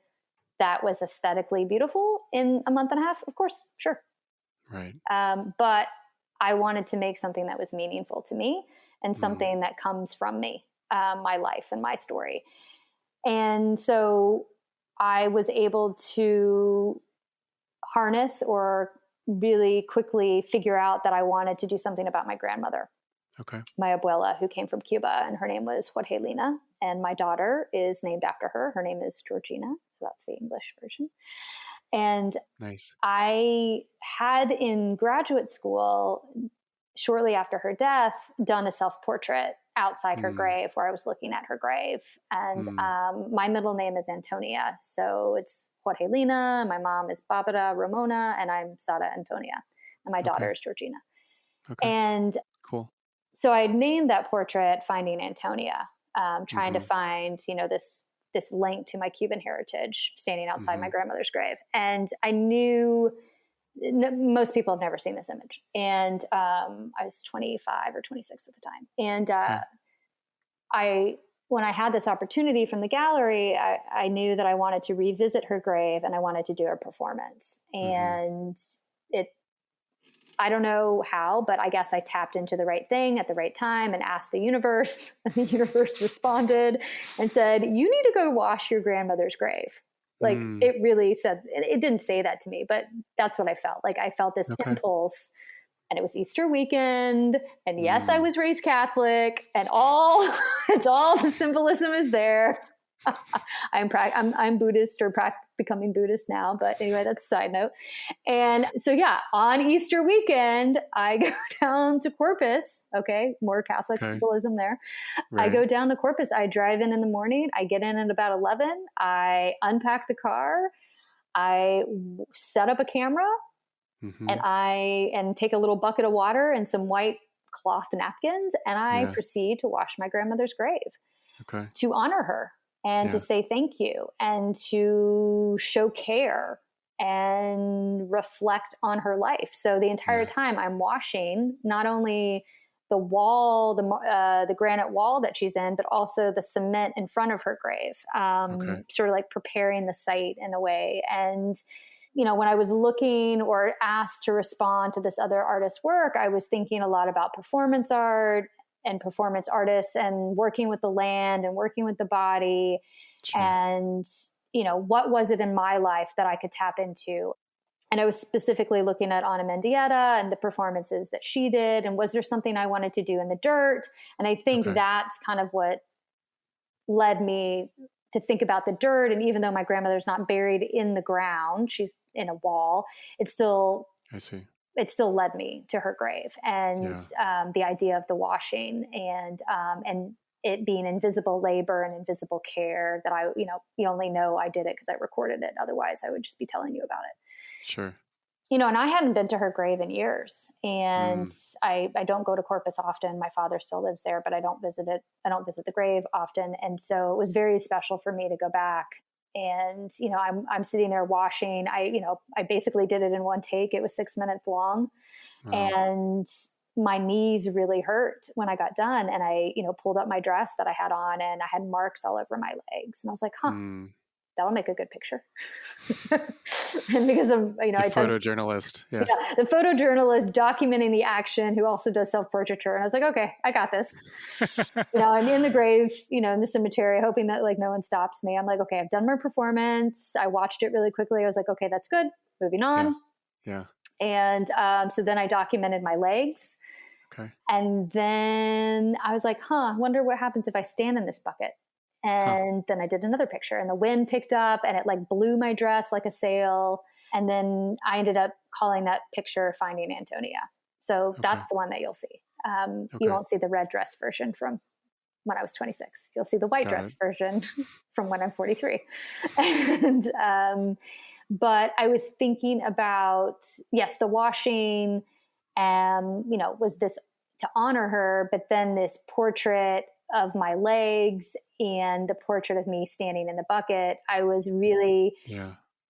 that was aesthetically beautiful in a month and a half? Of course. Sure. Right. But I wanted to make something that was meaningful to me and something that comes from me, my life and my story. And so I was able to harness or really quickly figure out that I wanted to do something about my grandmother. Okay. My abuela, who came from Cuba, and her name was Jorgelina. And my daughter is named after her. Her name is Georgina. So that's the English version. And nice. I had in graduate school, shortly after her death, done a self-portrait outside her grave where I was looking at her grave. And my middle name is Antonia. So it's Jorgelina. My mom is Barbara Ramona, and I'm Sara Antonia. And my daughter is Georgina. Okay. And cool. So I named that portrait Finding Antonia, trying to find, this link to my Cuban heritage standing outside my grandmother's grave. And I knew most people have never seen this image. And I was 25 or 26 at the time. And when I had this opportunity from the gallery, I knew that I wanted to revisit her grave and I wanted to do a performance. And I don't know how, but I guess I tapped into the right thing at the right time and asked the universe, and the universe responded and said, you need to go wash your grandmother's grave. Like it really said, it didn't say that to me, but that's what I felt. Like I felt this impulse, and it was Easter weekend. And yes, I was raised Catholic, and it's all the symbolism is there. I'm Buddhist or becoming Buddhist now, but anyway, that's a side note. And so, on Easter weekend, I go down to Corpus. Okay. More Catholic symbolism there. Right. I go down to Corpus. I drive in the morning. I get in at about 11. I unpack the car. I set up a camera and take a little bucket of water and some white cloth napkins. And I proceed to wash my grandmother's grave to honor her. And to say thank you and to show care and reflect on her life. So the entire time I'm washing not only the wall, the granite wall that she's in, but also the cement in front of her grave, sort of like preparing the site in a way. And, when I was looking or asked to respond to this other artist's work, I was thinking a lot about performance art and performance artists and working with the land and working with the body. Sure. And, what was it in my life that I could tap into? And I was specifically looking at Ana Mendieta and the performances that she did. And was there something I wanted to do in the dirt? And I think that's kind of what led me to think about the dirt. And even though my grandmother's not buried in the ground, she's in a wall, it still led me to her grave and the idea of the washing and it being invisible labor and invisible care that you only know I did it because I recorded it. Otherwise I would just be telling you about it. Sure. and I hadn't been to her grave in years, and Mm. I don't go to Corpus often. My father still lives there, but I don't visit it. I don't visit the grave often. And so it was very special for me to go back. And, I'm sitting there washing. I basically did it in one take. It was 6 minutes long. Wow. And my knees really hurt when I got done. And I, pulled up my dress that I had on, and I had marks all over my legs. And I was like, Mm. that'll make a good picture. And because of, The photojournalist. Yeah. the photojournalist documenting the action, who also does self-portraiture. And I was like, okay, I got this. I'm in the grave, in the cemetery, hoping that like no one stops me. I'm like, okay, I've done my performance. I watched it really quickly. I was like, okay, that's good. Moving on. Yeah. And so then I documented my legs. Okay. And then I was like, I wonder what happens if I stand in this bucket. And then I did another picture, and the wind picked up and it like blew my dress like a sail. And then I ended up calling that picture Finding Antonia. So that's the one that you'll see. You won't see the red dress version from when I was 26. You'll see the white dress version from when I'm 43. And, but I was thinking about, yes, the washing, was this to honor her, but then this portrait of my legs and the portrait of me standing in the bucket, I was really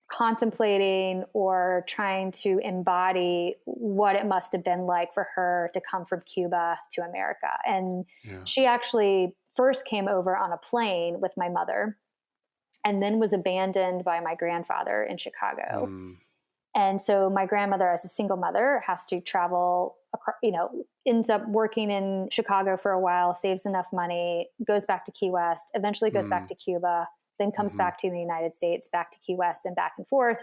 contemplating or trying to embody what it must have been like for her to come from Cuba to America. And she actually first came over on a plane with my mother, and then was abandoned by my grandfather in Chicago. And so my grandmother, as a single mother, has to travel, ends up working in Chicago for a while, saves enough money, goes back to Key West, eventually goes back to Cuba, then comes back to the United States, back to Key West, and back and forth.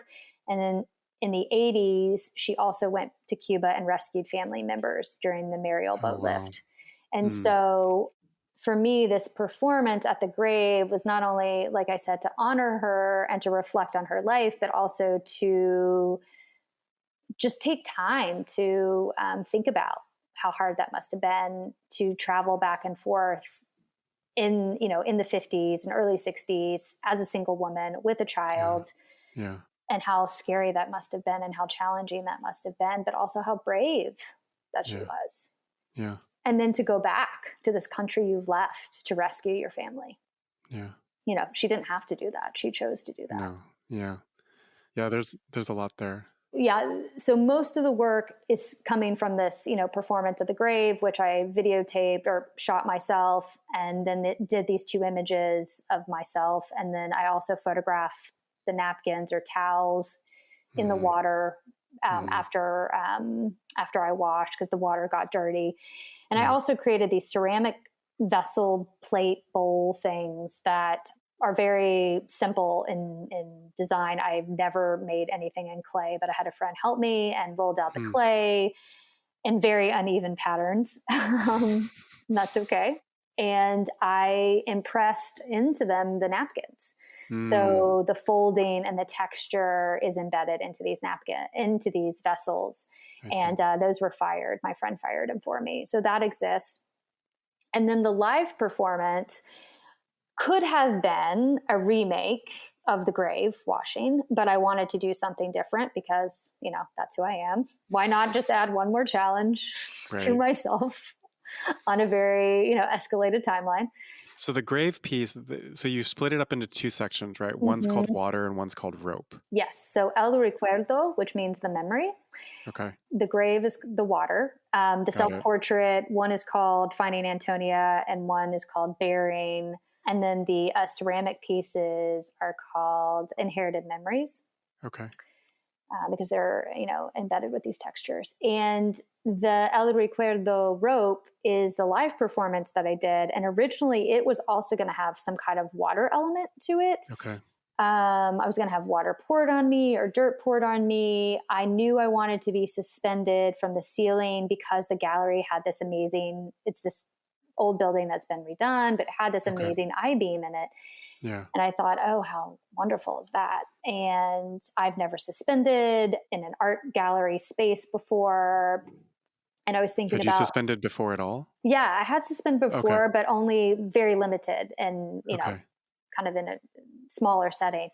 And then in the 80s, she also went to Cuba and rescued family members during the Mariel boat lift. And so for me, this performance at the grave was not only, like I said, to honor her and to reflect on her life, but also to just take time to think about how hard that must have been to travel back and forth in the 50s and early 60s as a single woman with a child. And how scary that must have been, and how challenging that must have been, but also how brave that she was. And then to go back to this country you've left to rescue your family. She didn't have to do that. She chose to do that. No. There's a lot there. So most of the work is coming from this, performance at the grave, which I videotaped or shot myself, and then it did these 2 images of myself. And then I also photographed the napkins or towels in the water after I washed, because the water got dirty. And I also created these ceramic vessel, plate, bowl things that are very simple in design. I've never made anything in clay, but I had a friend help me and rolled out the clay in very uneven patterns. That's okay. And I impressed into them the napkins. So the folding and the texture is embedded into these vessels. And those were fired. My friend fired them for me. So that exists. And then the live performance could have been a remake of the grave washing, but I wanted to do something different because, that's who I am. Why not just add one more challenge to myself on a very, escalated timeline? So the grave piece, so you split it up into 2 sections, right? One's called water and one's called rope. Yes. So el recuerdo, which means the memory. Okay. The grave is the water. The self-portrait, one is called Finding Antonia and one is called Bearing. And then the ceramic pieces are called Inherited Memories. Okay. Because they're, embedded with these textures. And the El Recuerdo rope is the live performance that I did. And originally it was also going to have some kind of water element to it. Okay. I was going to have water poured on me or dirt poured on me. I knew I wanted to be suspended from the ceiling because the gallery had this amazing, it's this old building that's been redone, but it had this amazing I-beam in it. Yeah. And I thought, oh, how wonderful is that? And I've never suspended in an art gallery space before. And I was thinking Had you suspended before at all? Yeah, I had suspended before, but only very limited and, kind of in a smaller setting.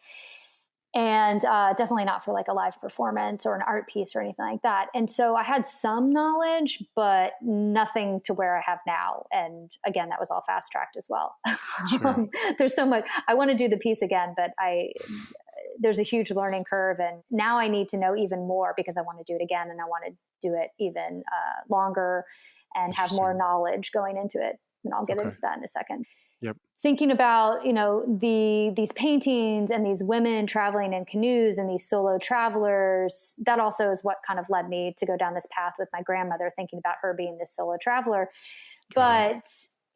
And definitely not for like a live performance or an art piece or anything like that. And so I had some knowledge, but nothing to where I have now. And again, that was all fast tracked as well. Sure. There's so much. I want to do the piece again, but there's a huge learning curve. And now I need to know even more because I want to do it again, and I want to do it even longer and have more knowledge going into it. And I'll get into that in a second. Yep. Thinking about, these paintings and these women traveling in canoes and these solo travelers, that also is what kind of led me to go down this path with my grandmother, thinking about her being this solo traveler. But,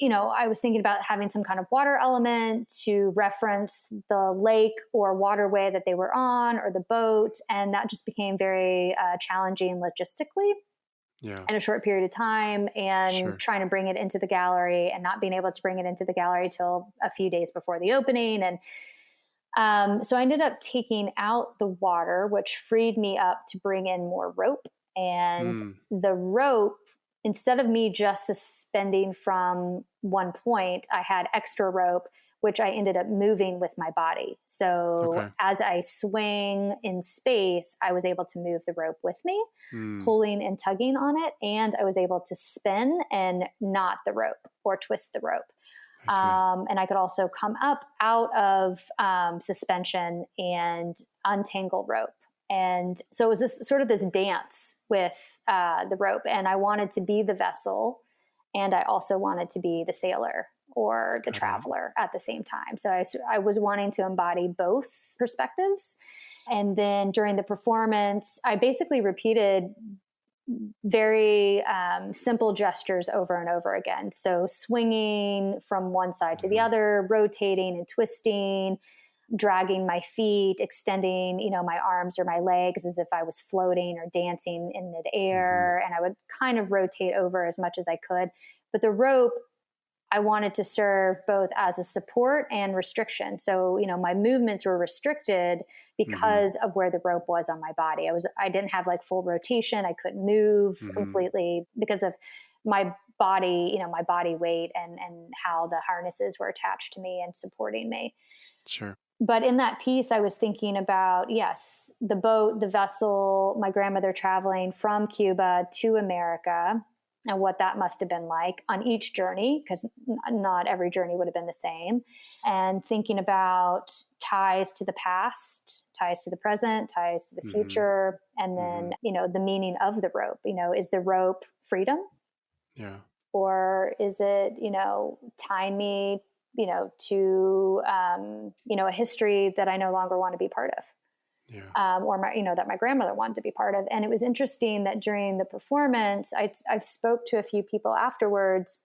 I was thinking about having some kind of water element to reference the lake or waterway that they were on, or the boat. And that just became very challenging logistically. In a short period of time, and trying to bring it into the gallery and not being able to bring it into the gallery till a few days before the opening. And so I ended up taking out the water, which freed me up to bring in more rope. And the rope, instead of me just suspending from one point, I had extra rope, which I ended up moving with my body. So as I swing in space, I was able to move the rope with me, pulling and tugging on it. And I was able to spin and knot the rope or twist the rope. And I could also come up out of suspension and untangle rope. And so it was this dance with the rope. And I wanted to be the vessel, and I also wanted to be the sailor or the traveler at the same time. So I was wanting to embody both perspectives. And then during the performance, I basically repeated very simple gestures over and over again. So swinging from one side to the other, rotating and twisting, dragging my feet, extending, my arms or my legs as if I was floating or dancing in midair. And I would kind of rotate over as much as I could. But the rope, I wanted to serve both as a support and restriction. So, my movements were restricted because of where the rope was on my body. I didn't have like full rotation. I couldn't move completely because of my body, my body weight and how the harnesses were attached to me and supporting me. Sure. But in that piece, I was thinking about, yes, the boat, the vessel, my grandmother traveling from Cuba to America, and what that must have been like on each journey, because not every journey would have been the same. And thinking about ties to the past, ties to the present, ties to the future. And then, the meaning of the rope, is the rope freedom? Yeah. Or is it, tying me, to, a history that I no longer want to be part of? Or that my grandmother wanted to be part of. And it was interesting that during the performance, I spoke to a few people afterwards,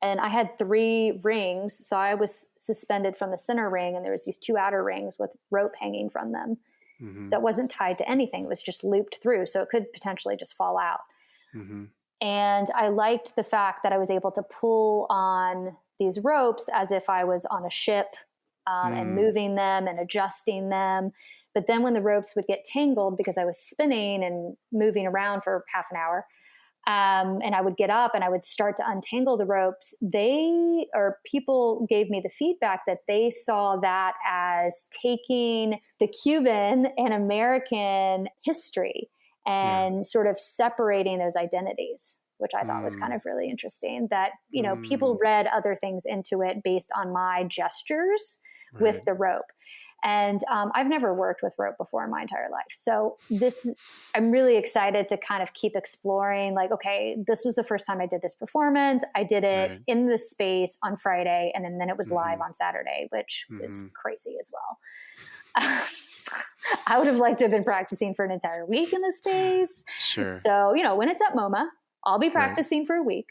and I had 3 rings. So I was suspended from the center ring, and there was these 2 outer rings with rope hanging from them that wasn't tied to anything. It was just looped through. So it could potentially just fall out. And I liked the fact that I was able to pull on these ropes as if I was on a ship and moving them and adjusting them. But then when the ropes would get tangled, because I was spinning and moving around for half an hour, and I would get up and I would start to untangle the ropes, people gave me the feedback that they saw that as taking the Cuban and American history and sort of separating those identities, which I thought was kind of really interesting, that, people read other things into it based on my gestures with the rope. And I've never worked with rope before in my entire life. So I'm really excited to kind of keep exploring, like, okay, this was the first time I did this performance. I did it in this space on Friday, and then it was live on Saturday, which is crazy as well. I would have liked to have been practicing for an entire week in this space. Sure. So, when it's at MoMA, I'll be practicing for a week,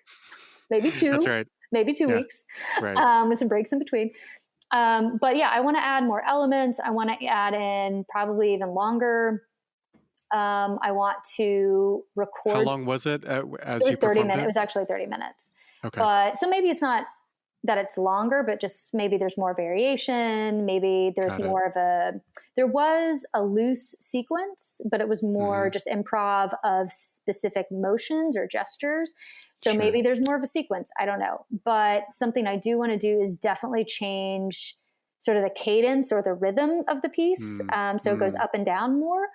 maybe 2. That's right. Maybe 2 weeks, with some breaks in between. But yeah, I want to add more elements. I want to add in probably even longer. I want to record. How long was it as it was you 30 minutes. it? It was actually 30 minutes. Okay. But so maybe it's not that it's longer, but just maybe there's more variation. Maybe there's there was a loose sequence, but it was more just improv of specific motions or gestures. So maybe there's more of a sequence. I don't know. But something I do want to do is definitely change sort of the cadence or the rhythm of the piece. So it goes up and down more.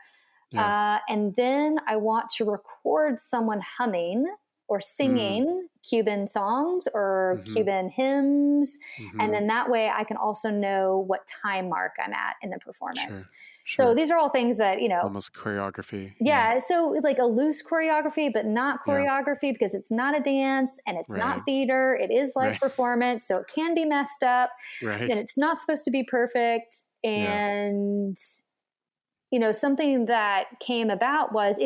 Yeah. And then I want to record someone humming or singing Cuban songs or Cuban hymns. And then that way I can also know what time mark I'm at in the performance. Sure. So these are all things that, almost choreography. Yeah. So like a loose choreography, but not choreography because it's not a dance and it's not theater. It is live performance. So it can be messed up and it's not supposed to be perfect. And, something that came about was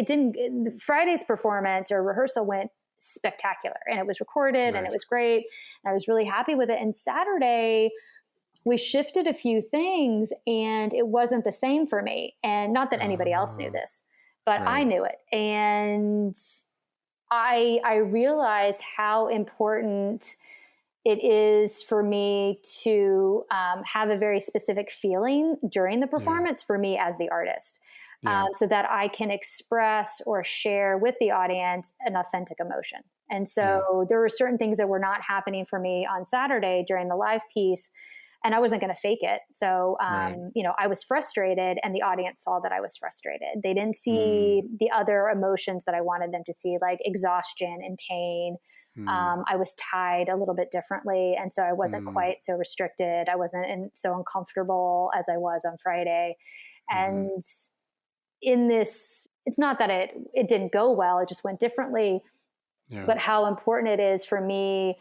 Friday's performance or rehearsal went spectacular and it was recorded and it was great. And I was really happy with it. And Saturday, we shifted a few things and it wasn't the same for me. And not that anybody else knew this, but I knew it. And I realized how important it is for me to have a very specific feeling during the performance for me as the artist. So that I can express or share with the audience an authentic emotion. And so there were certain things that were not happening for me on Saturday during the live piece. And I wasn't going to fake it. So, I was frustrated and the audience saw that I was frustrated. They didn't see the other emotions that I wanted them to see, like exhaustion and pain. I was tied a little bit differently. And so I wasn't quite so restricted. I wasn't so uncomfortable as I was on Friday. And in this, it's not that it didn't go well. It just went differently, but how important it is for me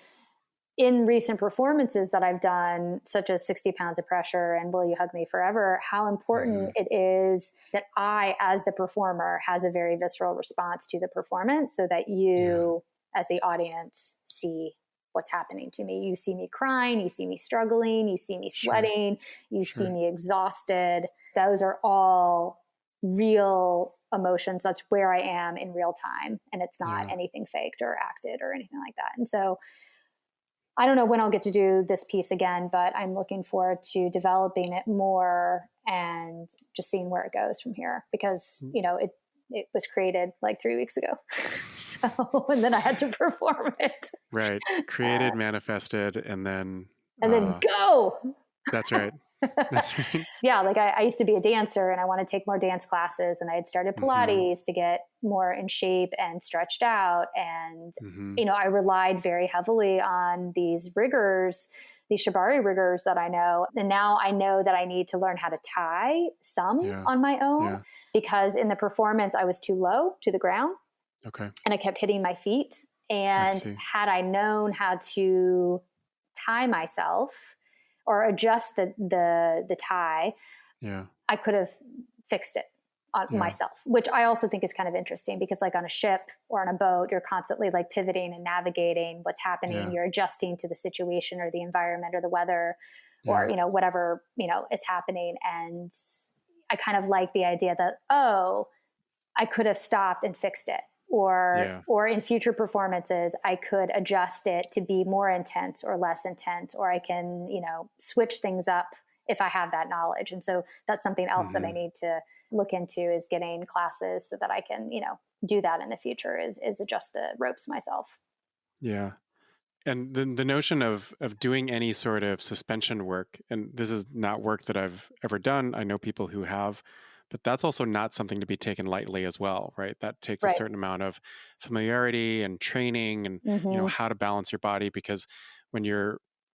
in recent performances that I've done, such as 60 Pounds of Pressure and Will You Hug Me Forever, how important it is that I, as the performer, has a very visceral response to the performance so that you, as the audience, see what's happening to me. You see me crying, you see me struggling, you see me sweating, you see me exhausted. Those are all real emotions. That's where I am in real time. And it's not anything faked or acted or anything like that. And so I don't know when I'll get to do this piece again, but I'm looking forward to developing it more and just seeing where it goes from here because, it was created like 3 weeks ago. So, and then I had to perform it. Right. Created, manifested, and then go. That's right. That's right. Yeah. Like I used to be a dancer and I want to take more dance classes and I had started Pilates to get more in shape and stretched out. And, I relied very heavily on these riggers, these shibari riggers that I know. And now I know that I need to learn how to tie some on my own because in the performance, I was too low to the ground. Okay. And I kept hitting my feet. And had I known how to tie myself or adjust the tie, I could have fixed it on myself, which I also think is kind of interesting because like on a ship or on a boat, you're constantly like pivoting and navigating what's happening. You're adjusting to the situation or the environment or the weather or, whatever, is happening. And I kind of like the idea that, I could have stopped and fixed it. Or in future performances, I could adjust it to be more intense or less intense, or I can, switch things up if I have that knowledge. And so that's something else that I need to look into is getting classes so that I can, do that in the future is adjust the ropes myself. Yeah. And the notion of doing any sort of suspension work, and this is not work that I've ever done. I know people who have, but that's also not something to be taken lightly as well, right? That takes a certain amount of familiarity and training and, how to balance your body because when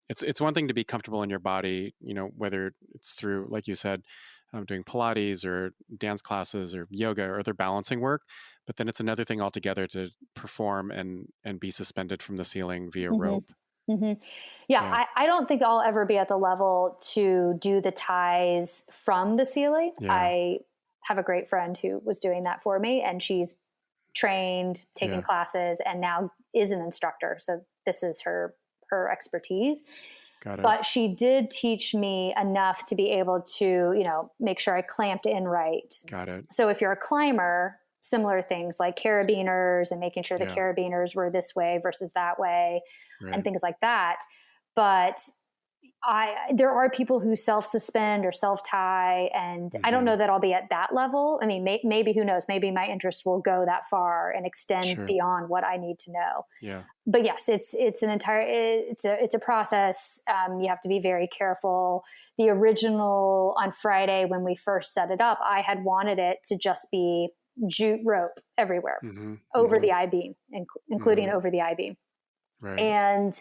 it's one thing to be comfortable in your body, whether it's through, like you said, doing Pilates or dance classes or yoga or other balancing work, but then it's another thing altogether to perform and be suspended from the ceiling via rope. Yeah. I don't think I'll ever be at the level to do the ties from the ceiling. I have a great friend who was doing that for me and she's trained, taking classes and now is an instructor. So this is her expertise. Got it. But she did teach me enough to be able to, make sure I clamped in right. Got it. So if you're a climber, similar things like carabiners and making sure the carabiners were this way versus that way and things like that. But there are people who self-suspend or self-tie, and I don't know that I'll be at that level. I mean, maybe, who knows, maybe my interest will go that far and extend beyond what I need to know. Yeah. But yes, it's a process. You have to be very careful. The original on Friday, when we first set it up, I had wanted it to just be jute rope everywhere over the I-beam, including over the I-beam. Right. And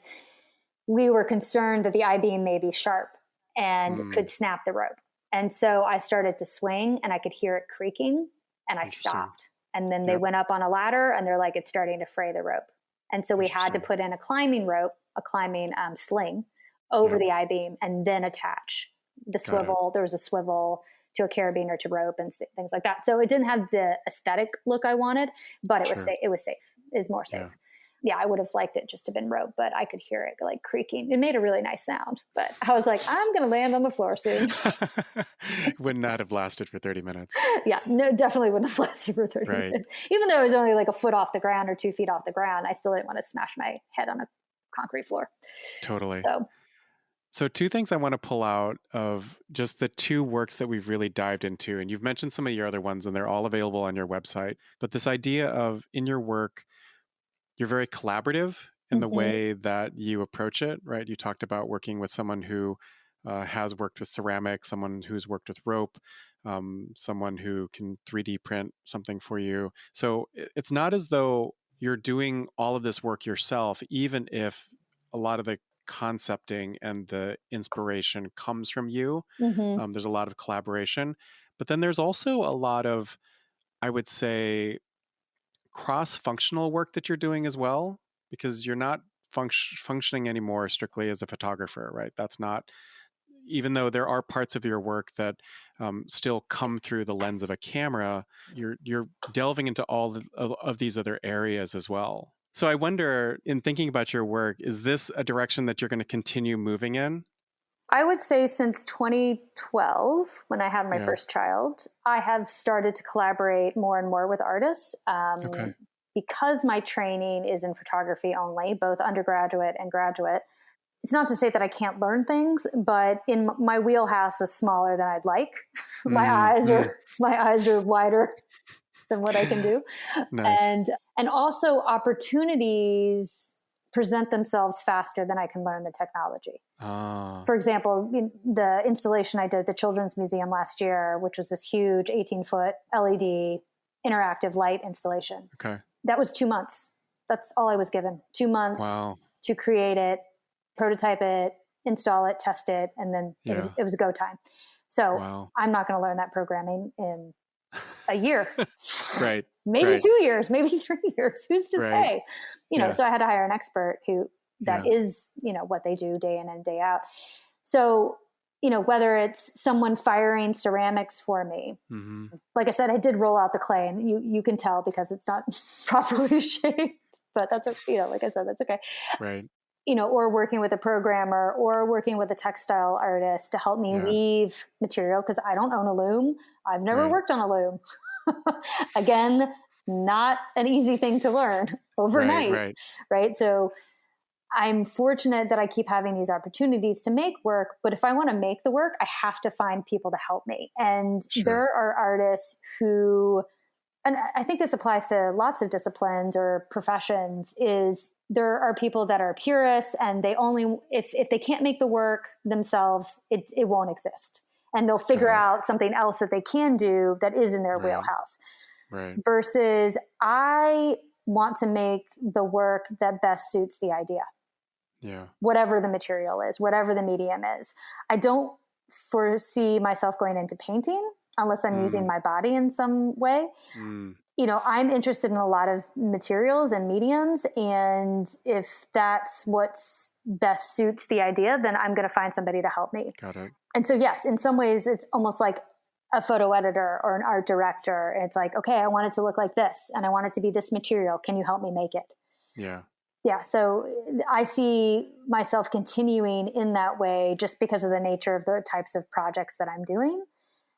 we were concerned that the I-beam may be sharp and could snap the rope. And so I started to swing and I could hear it creaking, and I stopped. And then they went up on a ladder and they're like, it's starting to fray the rope. And so we had to put in a climbing rope, a climbing sling over the I-beam, and then attach the swivel. There was a swivel to a carabiner to rope and things like that. So it didn't have the aesthetic look I wanted, but it was safe. It was safe. It was more safe. Yeah, I would have liked it just to been rope, but I could hear it like creaking. It made a really nice sound, but I was like, I'm going to land on the floor soon. Would not have lasted for 30 minutes. Yeah, no, definitely wouldn't have lasted for 30 minutes. Even though it was only like a foot off the ground or 2 feet off the ground, I still didn't want to smash my head on a concrete floor. Totally. So 2 things I want to pull out of just the 2 works that we've really dived into, and you've mentioned some of your other ones and they're all available on your website, but this idea of in your work, you're very collaborative in the way that you approach it, right? You talked about working with someone who has worked with ceramics, someone who's worked with rope, someone who can 3D print something for you. So it's not as though you're doing all of this work yourself, even if a lot of the concepting and the inspiration comes from you. There's a lot of collaboration, but then there's also a lot of, I would say, cross-functional work that you're doing as well, because you're not functioning anymore strictly as a photographer, right? That's not, even though there are parts of your work that still come through the lens of a camera, you're delving into all of these other areas as well. So I wonder, in thinking about your work, is this a direction that you're going to continue moving in? I would say since 2012, when I had my first child, I have started to collaborate more and more with artists. Because my training is in photography only, both undergraduate and graduate. It's not to say that I can't learn things, but my wheelhouse is smaller than I'd like. My eyes are wider than what I can do. Nice. And also opportunities present themselves faster than I can learn the technology. For example, the installation I did at the Children's Museum last year, which was this huge 18-foot LED interactive light installation. That was 2 months. That's all I was given. 2 months to create it, prototype it, install it, test it, and then it was go time. So I'm not going to learn that programming in a year. Maybe 2 years, maybe 3 years. Who's to say? So I had to hire an expert who is, what they do day in and day out. So, whether it's someone firing ceramics for me, like I said, I did roll out the clay, and you can tell because it's not properly shaped, but that's, like I said, that's okay. Right. Or working with a programmer or working with a textile artist to help me weave material, because I don't own a loom. I've never worked on a loom. Again, not an easy thing to learn overnight, right? So I'm fortunate that I keep having these opportunities to make work, but if I want to make the work, I have to find people to help me. And there are artists who, and I think this applies to lots of disciplines or professions, is there are people that are purists and they only, if they can't make the work themselves, it won't exist. And they'll figure out something else that they can do that is in their wheelhouse. Versus I want to make the work that best suits the idea. Whatever the material is, whatever the medium is. I don't foresee myself going into painting unless I'm using my body in some way. I'm interested in a lot of materials and mediums. And if that's what's best suits the idea, then I'm going to find somebody to help me. Got it. And so, yes, in some ways, it's almost like a photo editor or an art director. It's like, okay, I want it to look like this and I want it to be this material. Can you help me make it? Yeah. So I see myself continuing in that way just because of the nature of the types of projects that I'm doing.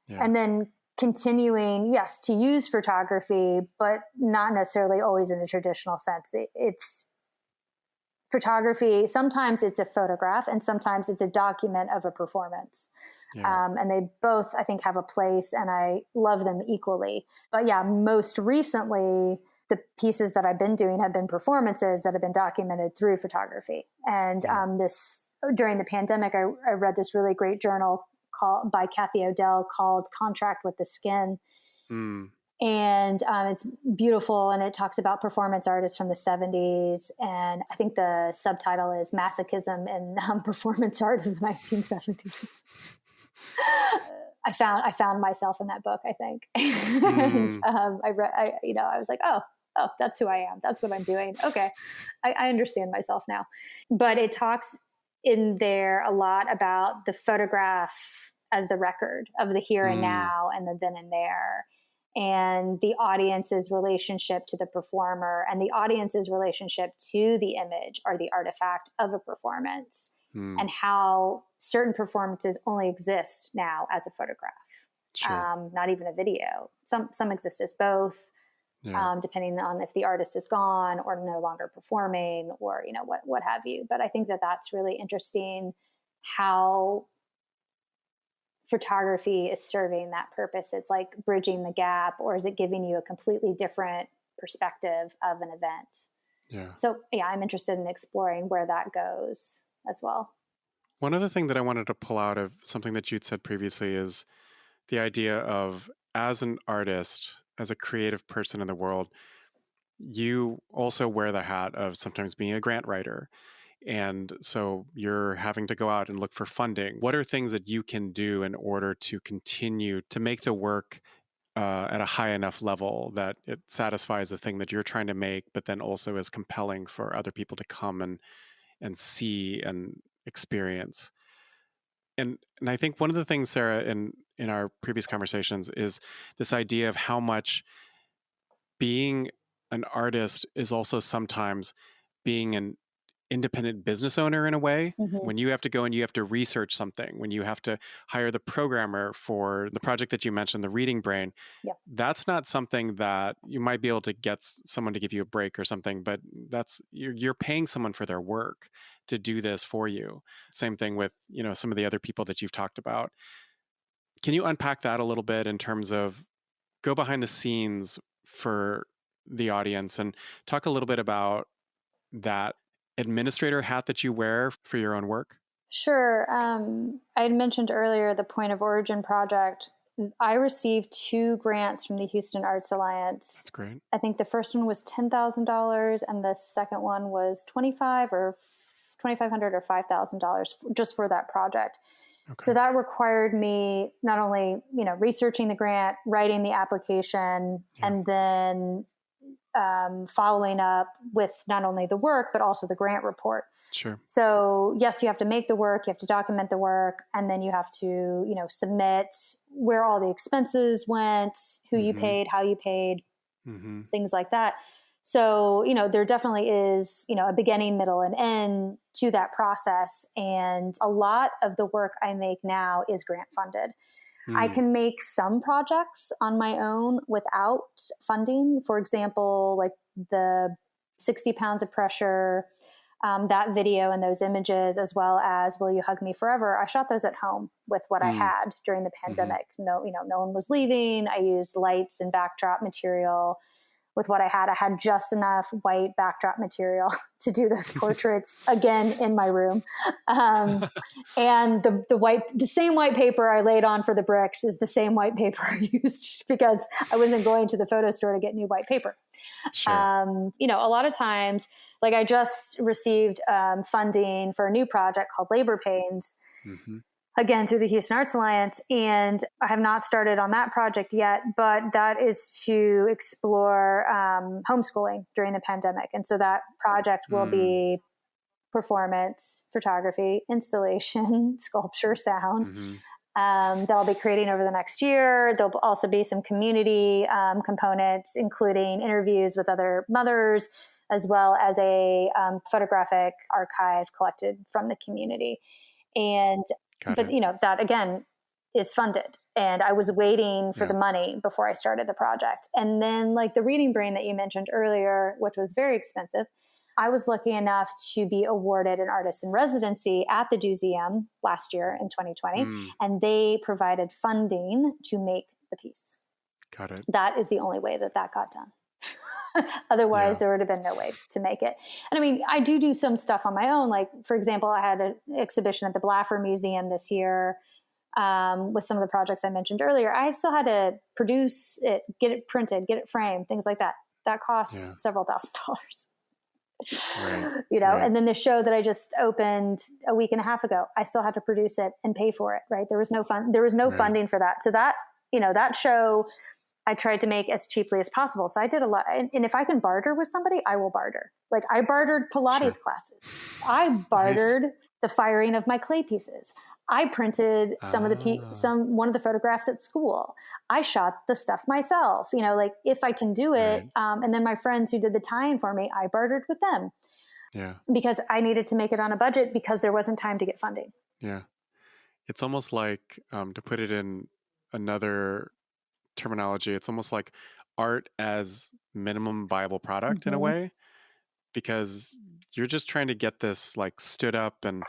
And then continuing, yes, to use photography, but not necessarily always in a traditional sense. photography, sometimes it's a photograph and sometimes it's a document of a performance. Yeah. And they both, I think, have a place, and I love them equally. But yeah, most recently, the pieces that I've been doing have been performances that have been documented through photography. And during the pandemic, I read this really great journal by Kathy Odell called Contract with the Skin. And it's beautiful, and it talks about performance artists from the 70s. And I think the subtitle is Masochism and Performance Art of the 1970s. I found myself in that book, I think. And I was like, oh, that's who I am. That's what I'm doing. Okay. I understand myself now. But it talks in there a lot about the photograph as the record of the here and now and the then and there, and the audience's relationship to the performer and the audience's relationship to the image or the artifact of a performance, and how certain performances only exist now as a photograph, not even a video. Some exist as both, depending on if the artist is gone or no longer performing, or what have you. But I think that that's really interesting, how photography is serving that purpose. It's like bridging the gap, or is it giving you a completely different perspective of an event? Yeah. So I'm interested in exploring where that goes as well. One other thing that I wanted to pull out of something that you'd said previously is the idea of, as an artist, as a creative person in the world, you also wear the hat of sometimes being a grant writer. And so you're having to go out and look for funding. What are things that you can do in order to continue to make the work at a high enough level that it satisfies the thing that you're trying to make, but then also is compelling for other people to come and see and experience? And I think one of the things, Sarah, in our previous conversations, is this idea of how much being an artist is also sometimes being an independent business owner in a way. When you have to go and you have to research something, when you have to hire the programmer for the project that you mentioned, the reading brain, that's not something that you might be able to get someone to give you a break or something, but you're paying someone for their work to do this for you. Same thing with, some of the other people that you've talked about. Can you unpack that a little bit in terms of go behind the scenes for the audience and talk a little bit about that administrator hat that you wear for your own work? Sure. I had mentioned earlier the Point of Origin project. I received 2 grants from the Houston Arts Alliance. That's great. I think the first one was $10,000 and the second one was $2,500 or $5,000 just for that project. Okay. So that required me not only, researching the grant, writing the application, and then following up with not only the work, but also the grant report. Sure. So yes, you have to make the work, you have to document the work, and then you have to, submit where all the expenses went, who you paid, how you paid, things like that. So, there definitely is, a beginning, middle, and end to that process. And a lot of the work I make now is grant funded. I can make some projects on my own without funding. For example, like the 60 Pounds of Pressure, that video and those images, as well as Will You Hug Me Forever, I shot those at home with what I had during the pandemic. No one was leaving. I used lights and backdrop material with what I had. I had just enough white backdrop material to do those portraits again in my room. And the same white paper I laid on for the bricks is the same white paper I used because I wasn't going to the photo store to get new white paper. Sure. A lot of times, like I just received funding for a new project called Labor Pains. Again, through the Houston Arts Alliance. And I have not started on that project yet, but that is to explore homeschooling during the pandemic. And so that project will be performance, photography, installation, sculpture, sound, that I'll be creating over the next year. There'll also be some community components, including interviews with other mothers, as well as a photographic archive collected from the community. And that again is funded, and I was waiting for the money before I started the project. And then like the reading brain that you mentioned earlier, which was very expensive, I was lucky enough to be awarded an artist in residency at the Museum last year in 2020, and they provided funding to make the piece. Got it. That is the only way that got done. Otherwise, there would have been no way to make it. And I mean, I do some stuff on my own. Like, for example, I had an exhibition at the Blaffer Museum this year with some of the projects I mentioned earlier. I still had to produce it, get it printed, get it framed, things like that. That costs several $1,000s. Right. And then the show that I just opened a week and a half ago, I still had to produce it and pay for it. Right. There was no funding for that. So that, that show I tried to make as cheaply as possible. So I did a lot. And if I can barter with somebody, I will barter. Like I bartered Pilates classes. I bartered the firing of my clay pieces. I printed one of the photographs at school. I shot the stuff myself, like if I can do it. Right. And then my friends who did the tie-in for me, I bartered with them. Yeah. Because I needed to make it on a budget because there wasn't time to get funding. Yeah. It's almost like, to put it in another terminology, it's almost like art as minimum viable product in a way, because you're just trying to get this like stood up and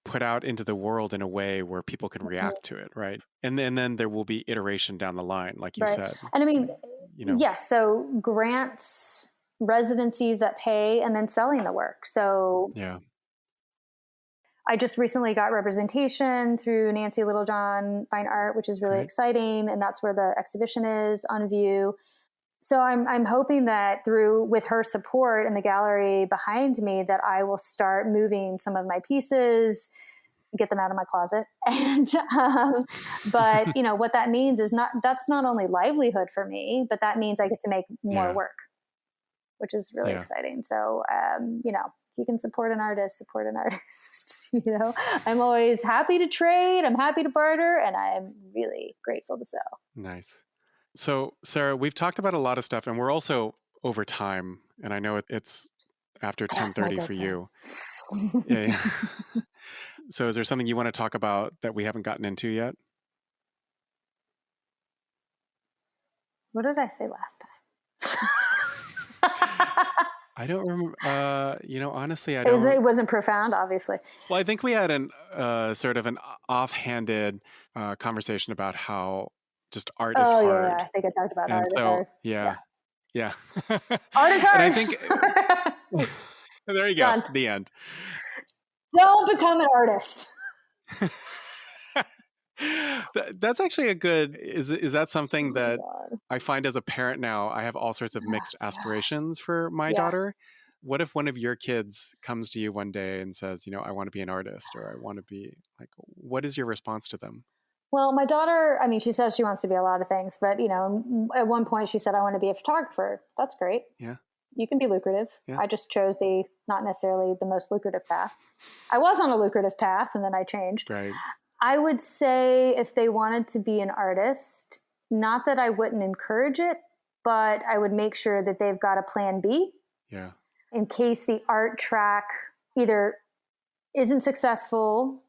put out into the world in a way where people can react to it, right? And then there will be iteration down the line, like you said. And I mean, yes, so grants, residencies that pay, and then selling the work. So I just recently got representation through Nancy Littlejohn Fine Art, which is really exciting. And that's where the exhibition is on view. So I'm hoping that with her support and the gallery behind me, that I will start moving some of my pieces, get them out of my closet. And, but what that means is that's not only livelihood for me, but that means I get to make more work, which is really exciting. So, you can support an artist, support an artist. I'm always happy to trade. I'm happy to barter, and I'm really grateful to sell. Nice. So, Sarah, we've talked about a lot of stuff, and we're also over time. And I know it's after 10:30 for you. Yeah. So, is there something you want to talk about that we haven't gotten into yet? What did I say last time? I don't remember. Honestly, I don't. It wasn't profound, obviously. Well, I think we had an sort of an offhanded conversation about how just art is hard. Yeah, I think I talked about art is hard. Yeah. Art is hard. And I think there you go. Done. The end. Don't become an artist. That's actually a good. Is that something that I find as a parent now? I have all sorts of mixed aspirations for my daughter. What if one of your kids comes to you one day and says, I want to be an artist, or I want to be like? What is your response to them? Well, my daughter, I mean, she says she wants to be a lot of things, but at one point she said, I want to be a photographer. That's great. Yeah. You can be lucrative. Yeah. I just chose not necessarily the most lucrative path. I was on a lucrative path and then I changed. Right. I would say if they wanted to be an artist, not that I wouldn't encourage it, but I would make sure that they've got a plan B. Yeah. In case the art track either isn't successful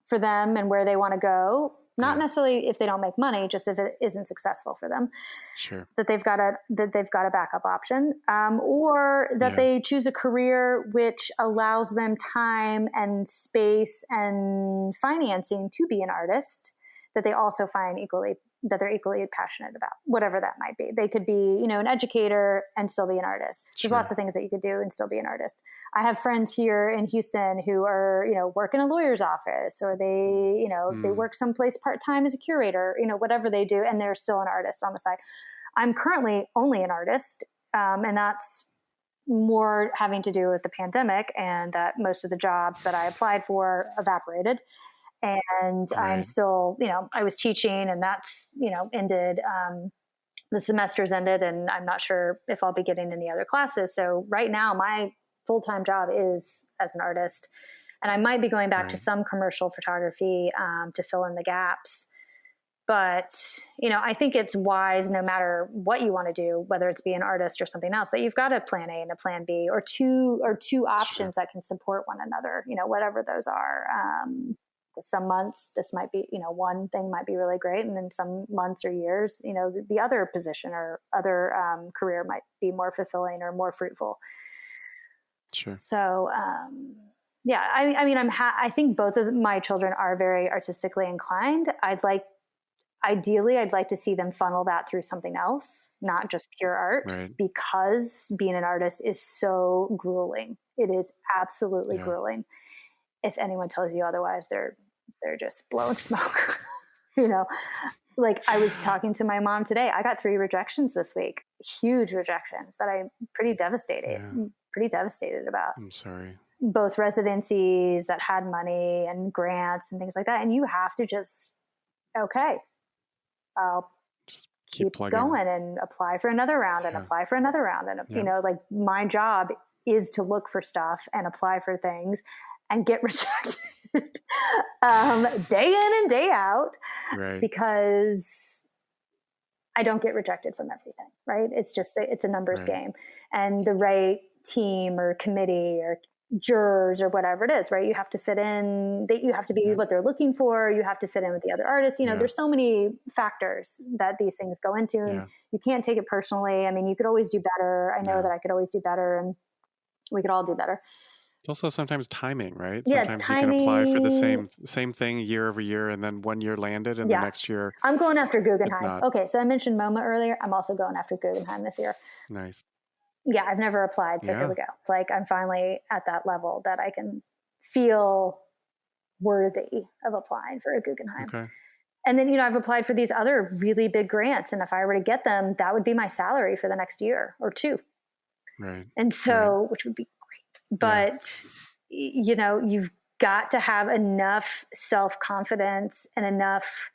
for them and where they want to go, not necessarily if they don't make money, just if it isn't successful for them. Sure. That they've got a backup option, or that they choose a career which allows them time and space and financing to be an artist that they also find they're equally passionate about, whatever that might be. They could be, an educator and still be an artist. There's lots of things that you could do and still be an artist. I have friends here in Houston who are, work in a lawyer's office, or they, they work someplace part-time as a curator, whatever they do, and they're still an artist on the side. I'm currently only an artist, and that's more having to do with the pandemic and that most of the jobs that I applied for evaporated. And I'm still, I was teaching, and that's, ended, the semester's ended, and I'm not sure if I'll be getting any other classes. So right now my full-time job is as an artist, and I might be going back to some commercial photography, to fill in the gaps. But, I think it's wise, no matter what you want to do, whether it's be an artist or something else, that you've got a plan A and a plan B, or two options that can support one another, whatever those are. Some months this might be, one thing might be really great. And then some months or years, the other position or other career might be more fulfilling or more fruitful. Sure. So, yeah, I mean, I think both of my children are very artistically inclined. Ideally, I'd like to see them funnel that through something else, not just pure art, Right. because being an artist is so grueling. It is absolutely Yeah. grueling. If anyone tells you otherwise, they're just blowing smoke. You know, like I was talking to my mom today. I got 3 rejections this week, huge rejections that I'm pretty devastated about. I'm sorry. Both residencies that had money and grants and things like that. And you have to just, okay, I'll Just keep plugging. going and apply for another round and apply for another round. And, you know, like my job is to look for stuff and apply for things and get rejected day in and day out, right? Because I don't get rejected from everything, right? It's just, it's a numbers game, and the right team or committee or jurors or whatever it is, right? You have to fit in, that you have to be what they're looking for. You have to fit in with the other artists. You know, there's so many factors that these things go into, and you can't take it personally. I mean, you could always do better. I know that I could always do better, and we could all do better. It's also sometimes timing, right? Yeah, sometimes it's timing. You can apply for the same thing year over year, and then one year landed, and the next year I'm going after Guggenheim. Okay, so I mentioned MoMA earlier. I'm also going after Guggenheim this year. Nice. Yeah, I've never applied, so here we go. Like, I'm finally at that level that I can feel worthy of applying for a Guggenheim. Okay. And then, you know, I've applied for these other really big grants, and if I were to get them, that would be my salary for the next year or 2. Right. And so, which would be great. But, you know, you've got to have enough self-confidence and enough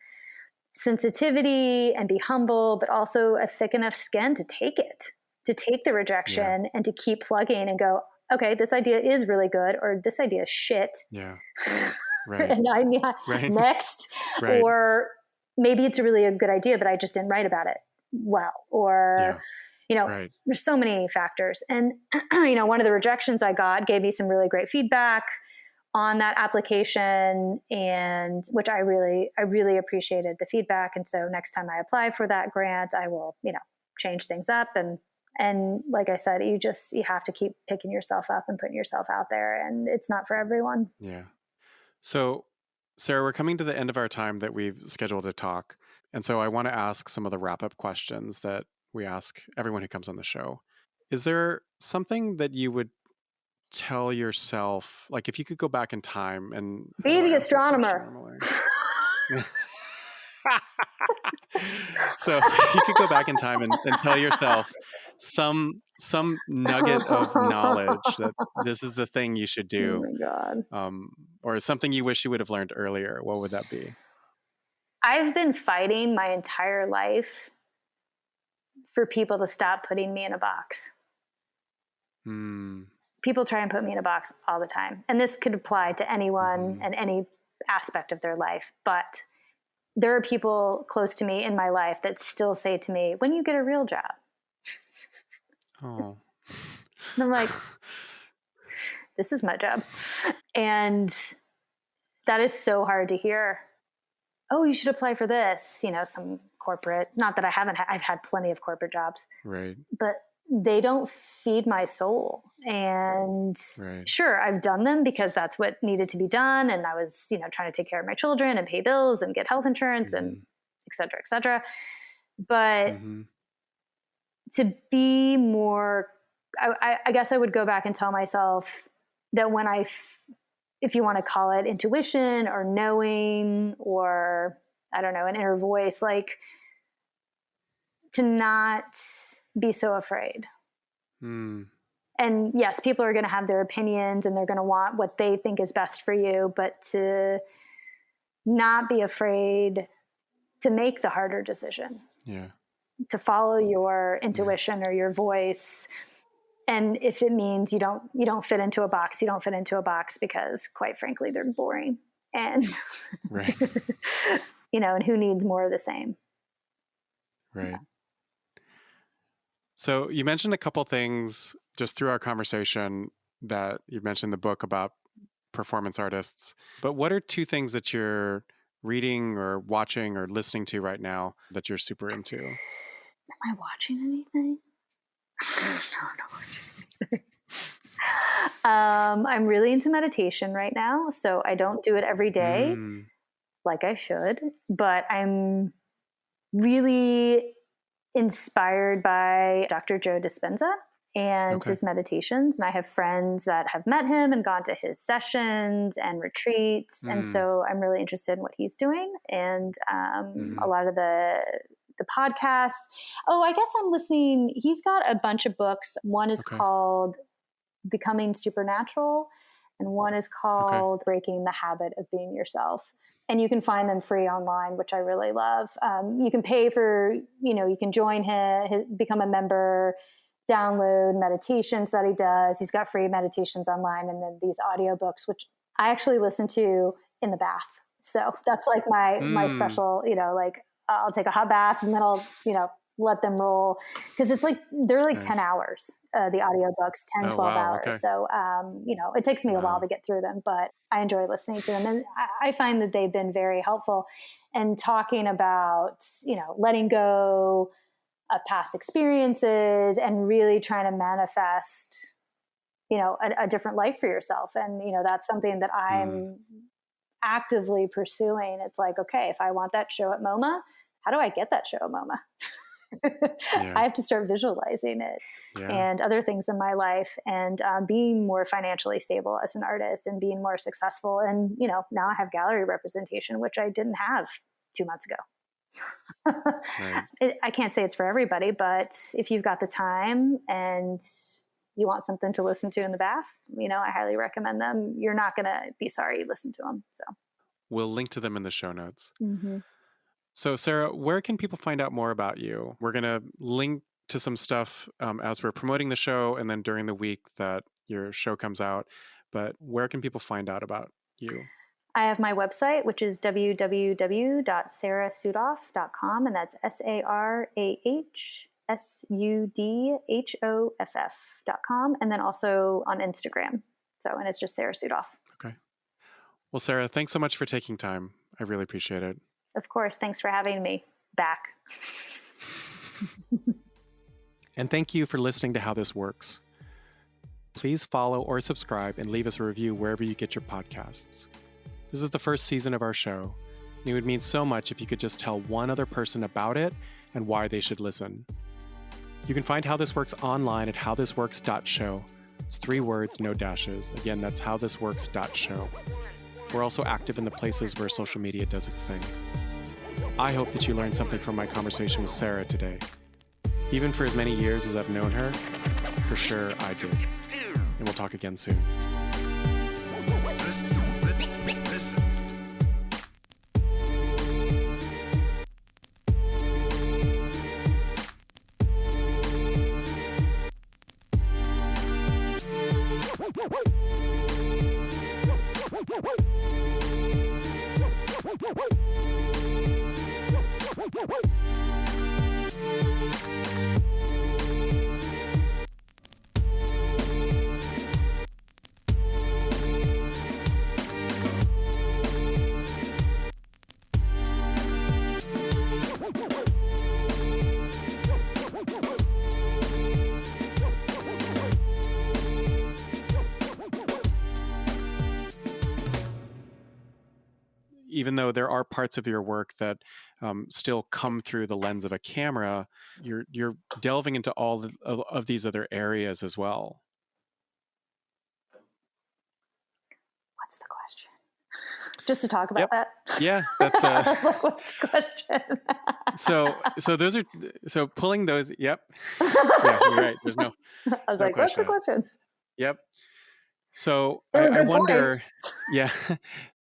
sensitivity and be humble, but also a thick enough skin to take it, to take the rejection and to keep plugging and go, okay, this idea is really good, or this idea is shit. Yeah. Right. And next, or maybe it's really a good idea, but I just didn't write about it well, or, you know, there's so many factors. And, you know, one of the rejections I got gave me some really great feedback on that application, and which I really appreciated the feedback. And so next time I apply for that grant, I will, you know, change things up. And like I said, you have to keep picking yourself up and putting yourself out there, and it's not for everyone. Yeah. So, Sarah, we're coming to the end of our time that we've scheduled to talk. And so I want to ask some of the wrap-up questions that we ask everyone who comes on the show. Is there something that you would tell yourself, like if you could go back in time and be the astronomer? So you could go back in time and tell yourself some nugget of knowledge that this is the thing you should do. Oh my God. Or something you wish you would have learned earlier. What would that be? I've been fighting my entire life for people to stop putting me in a box. People try and put me in a box all the time. And this could apply to anyone and any aspect of their life. But there are people close to me in my life that still say to me, when you get a real job? Oh. And I'm like, this is my job. And that is so hard to hear. Oh, you should apply for this, you know, some corporate, not that I've had plenty of corporate jobs. Right. But they don't feed my soul. And sure, I've done them because that's what needed to be done. And I was, you know, trying to take care of my children and pay bills and get health insurance and et cetera, et cetera. But to be more, I guess I would go back and tell myself that when if you want to call it intuition or knowing, or I don't know, an inner voice, like to not be so afraid. And yes, people are going to have their opinions and they're going to want what they think is best for you, but to not be afraid to make the harder decision. Yeah. To follow your intuition or your voice. And if it means you don't fit into a box, you don't fit into a box because quite frankly, they're boring. And you know, and who needs more of the same? Right. Yeah. So you mentioned a couple things just through our conversation that you mentioned the book about performance artists, but what are 2 things that you're reading or watching or listening to right now that you're super into? Am I watching anything? No, I'm not watching anything. I'm really into meditation right now. So I don't do it every day like I should, but I'm really inspired by Dr. Joe Dispenza and his meditations. And I have friends that have met him and gone to his sessions and retreats. And so I'm really interested in what he's doing. And a lot of the podcasts. Oh, I guess I'm listening. He's got a bunch of books. One is called Becoming Supernatural, and one is called Breaking the Habit of Being Yourself. And you can find them free online, which I really love. You can pay for, you can join him, become a member, download meditations that he does. He's got free meditations online, and then these audiobooks, which I actually listen to in the bath. So that's like my special, like I'll take a hot bath and then I'll, let them roll. Because it's like, they're like 10 hours, the audiobooks, 10, 12 hours. Okay. So, it takes me a while to get through them, but I enjoy listening to them. And I find that they've been very helpful in talking about, letting go of past experiences and really trying to manifest, a different life for yourself. And, that's something that I'm actively pursuing. It's like, okay, if I want that show at MoMA, how do I get that show at MoMA? I have to start visualizing it and other things in my life, and being more financially stable as an artist and being more successful. And, now I have gallery representation, which I didn't have 2 months ago. I can't say it's for everybody, but if you've got the time and you want something to listen to in the bath, I highly recommend them. You're not going to be sorry you listened to them. So we'll link to them in the show notes. So Sarah, where can people find out more about you? We're going to link to some stuff as we're promoting the show and then during the week that your show comes out. But where can people find out about you? I have my website, which is www.sarahsudhoff.com, and that's SarahSudhoff.com, and then also on Instagram. So, and it's just Sarah Sudhoff. Okay. Well, Sarah, thanks so much for taking time. I really appreciate it. Of course. Thanks for having me back. And thank you for listening to How This Works. Please follow or subscribe and leave us a review wherever you get your podcasts. This is the first season of our show, and it would mean so much if you could just tell one other person about it and why they should listen. You can find How This Works online at howthisworks.show. It's 3 words, no dashes. Again, that's howthisworks.show. We're also active in the places where social media does its thing. I hope that you learned something from my conversation with Sarah today. Even for as many years as I've known her, for sure I did. And we'll talk again soon. Even though there are parts of your work that still come through the lens of a camera, you're delving into all of these other areas as well. What's the question? Just to talk about that. Yeah, that's I was like, what's the question? so pulling those. Yep. Yeah, you're right. There's no. I was like, what's the question? Yep. So I wonder,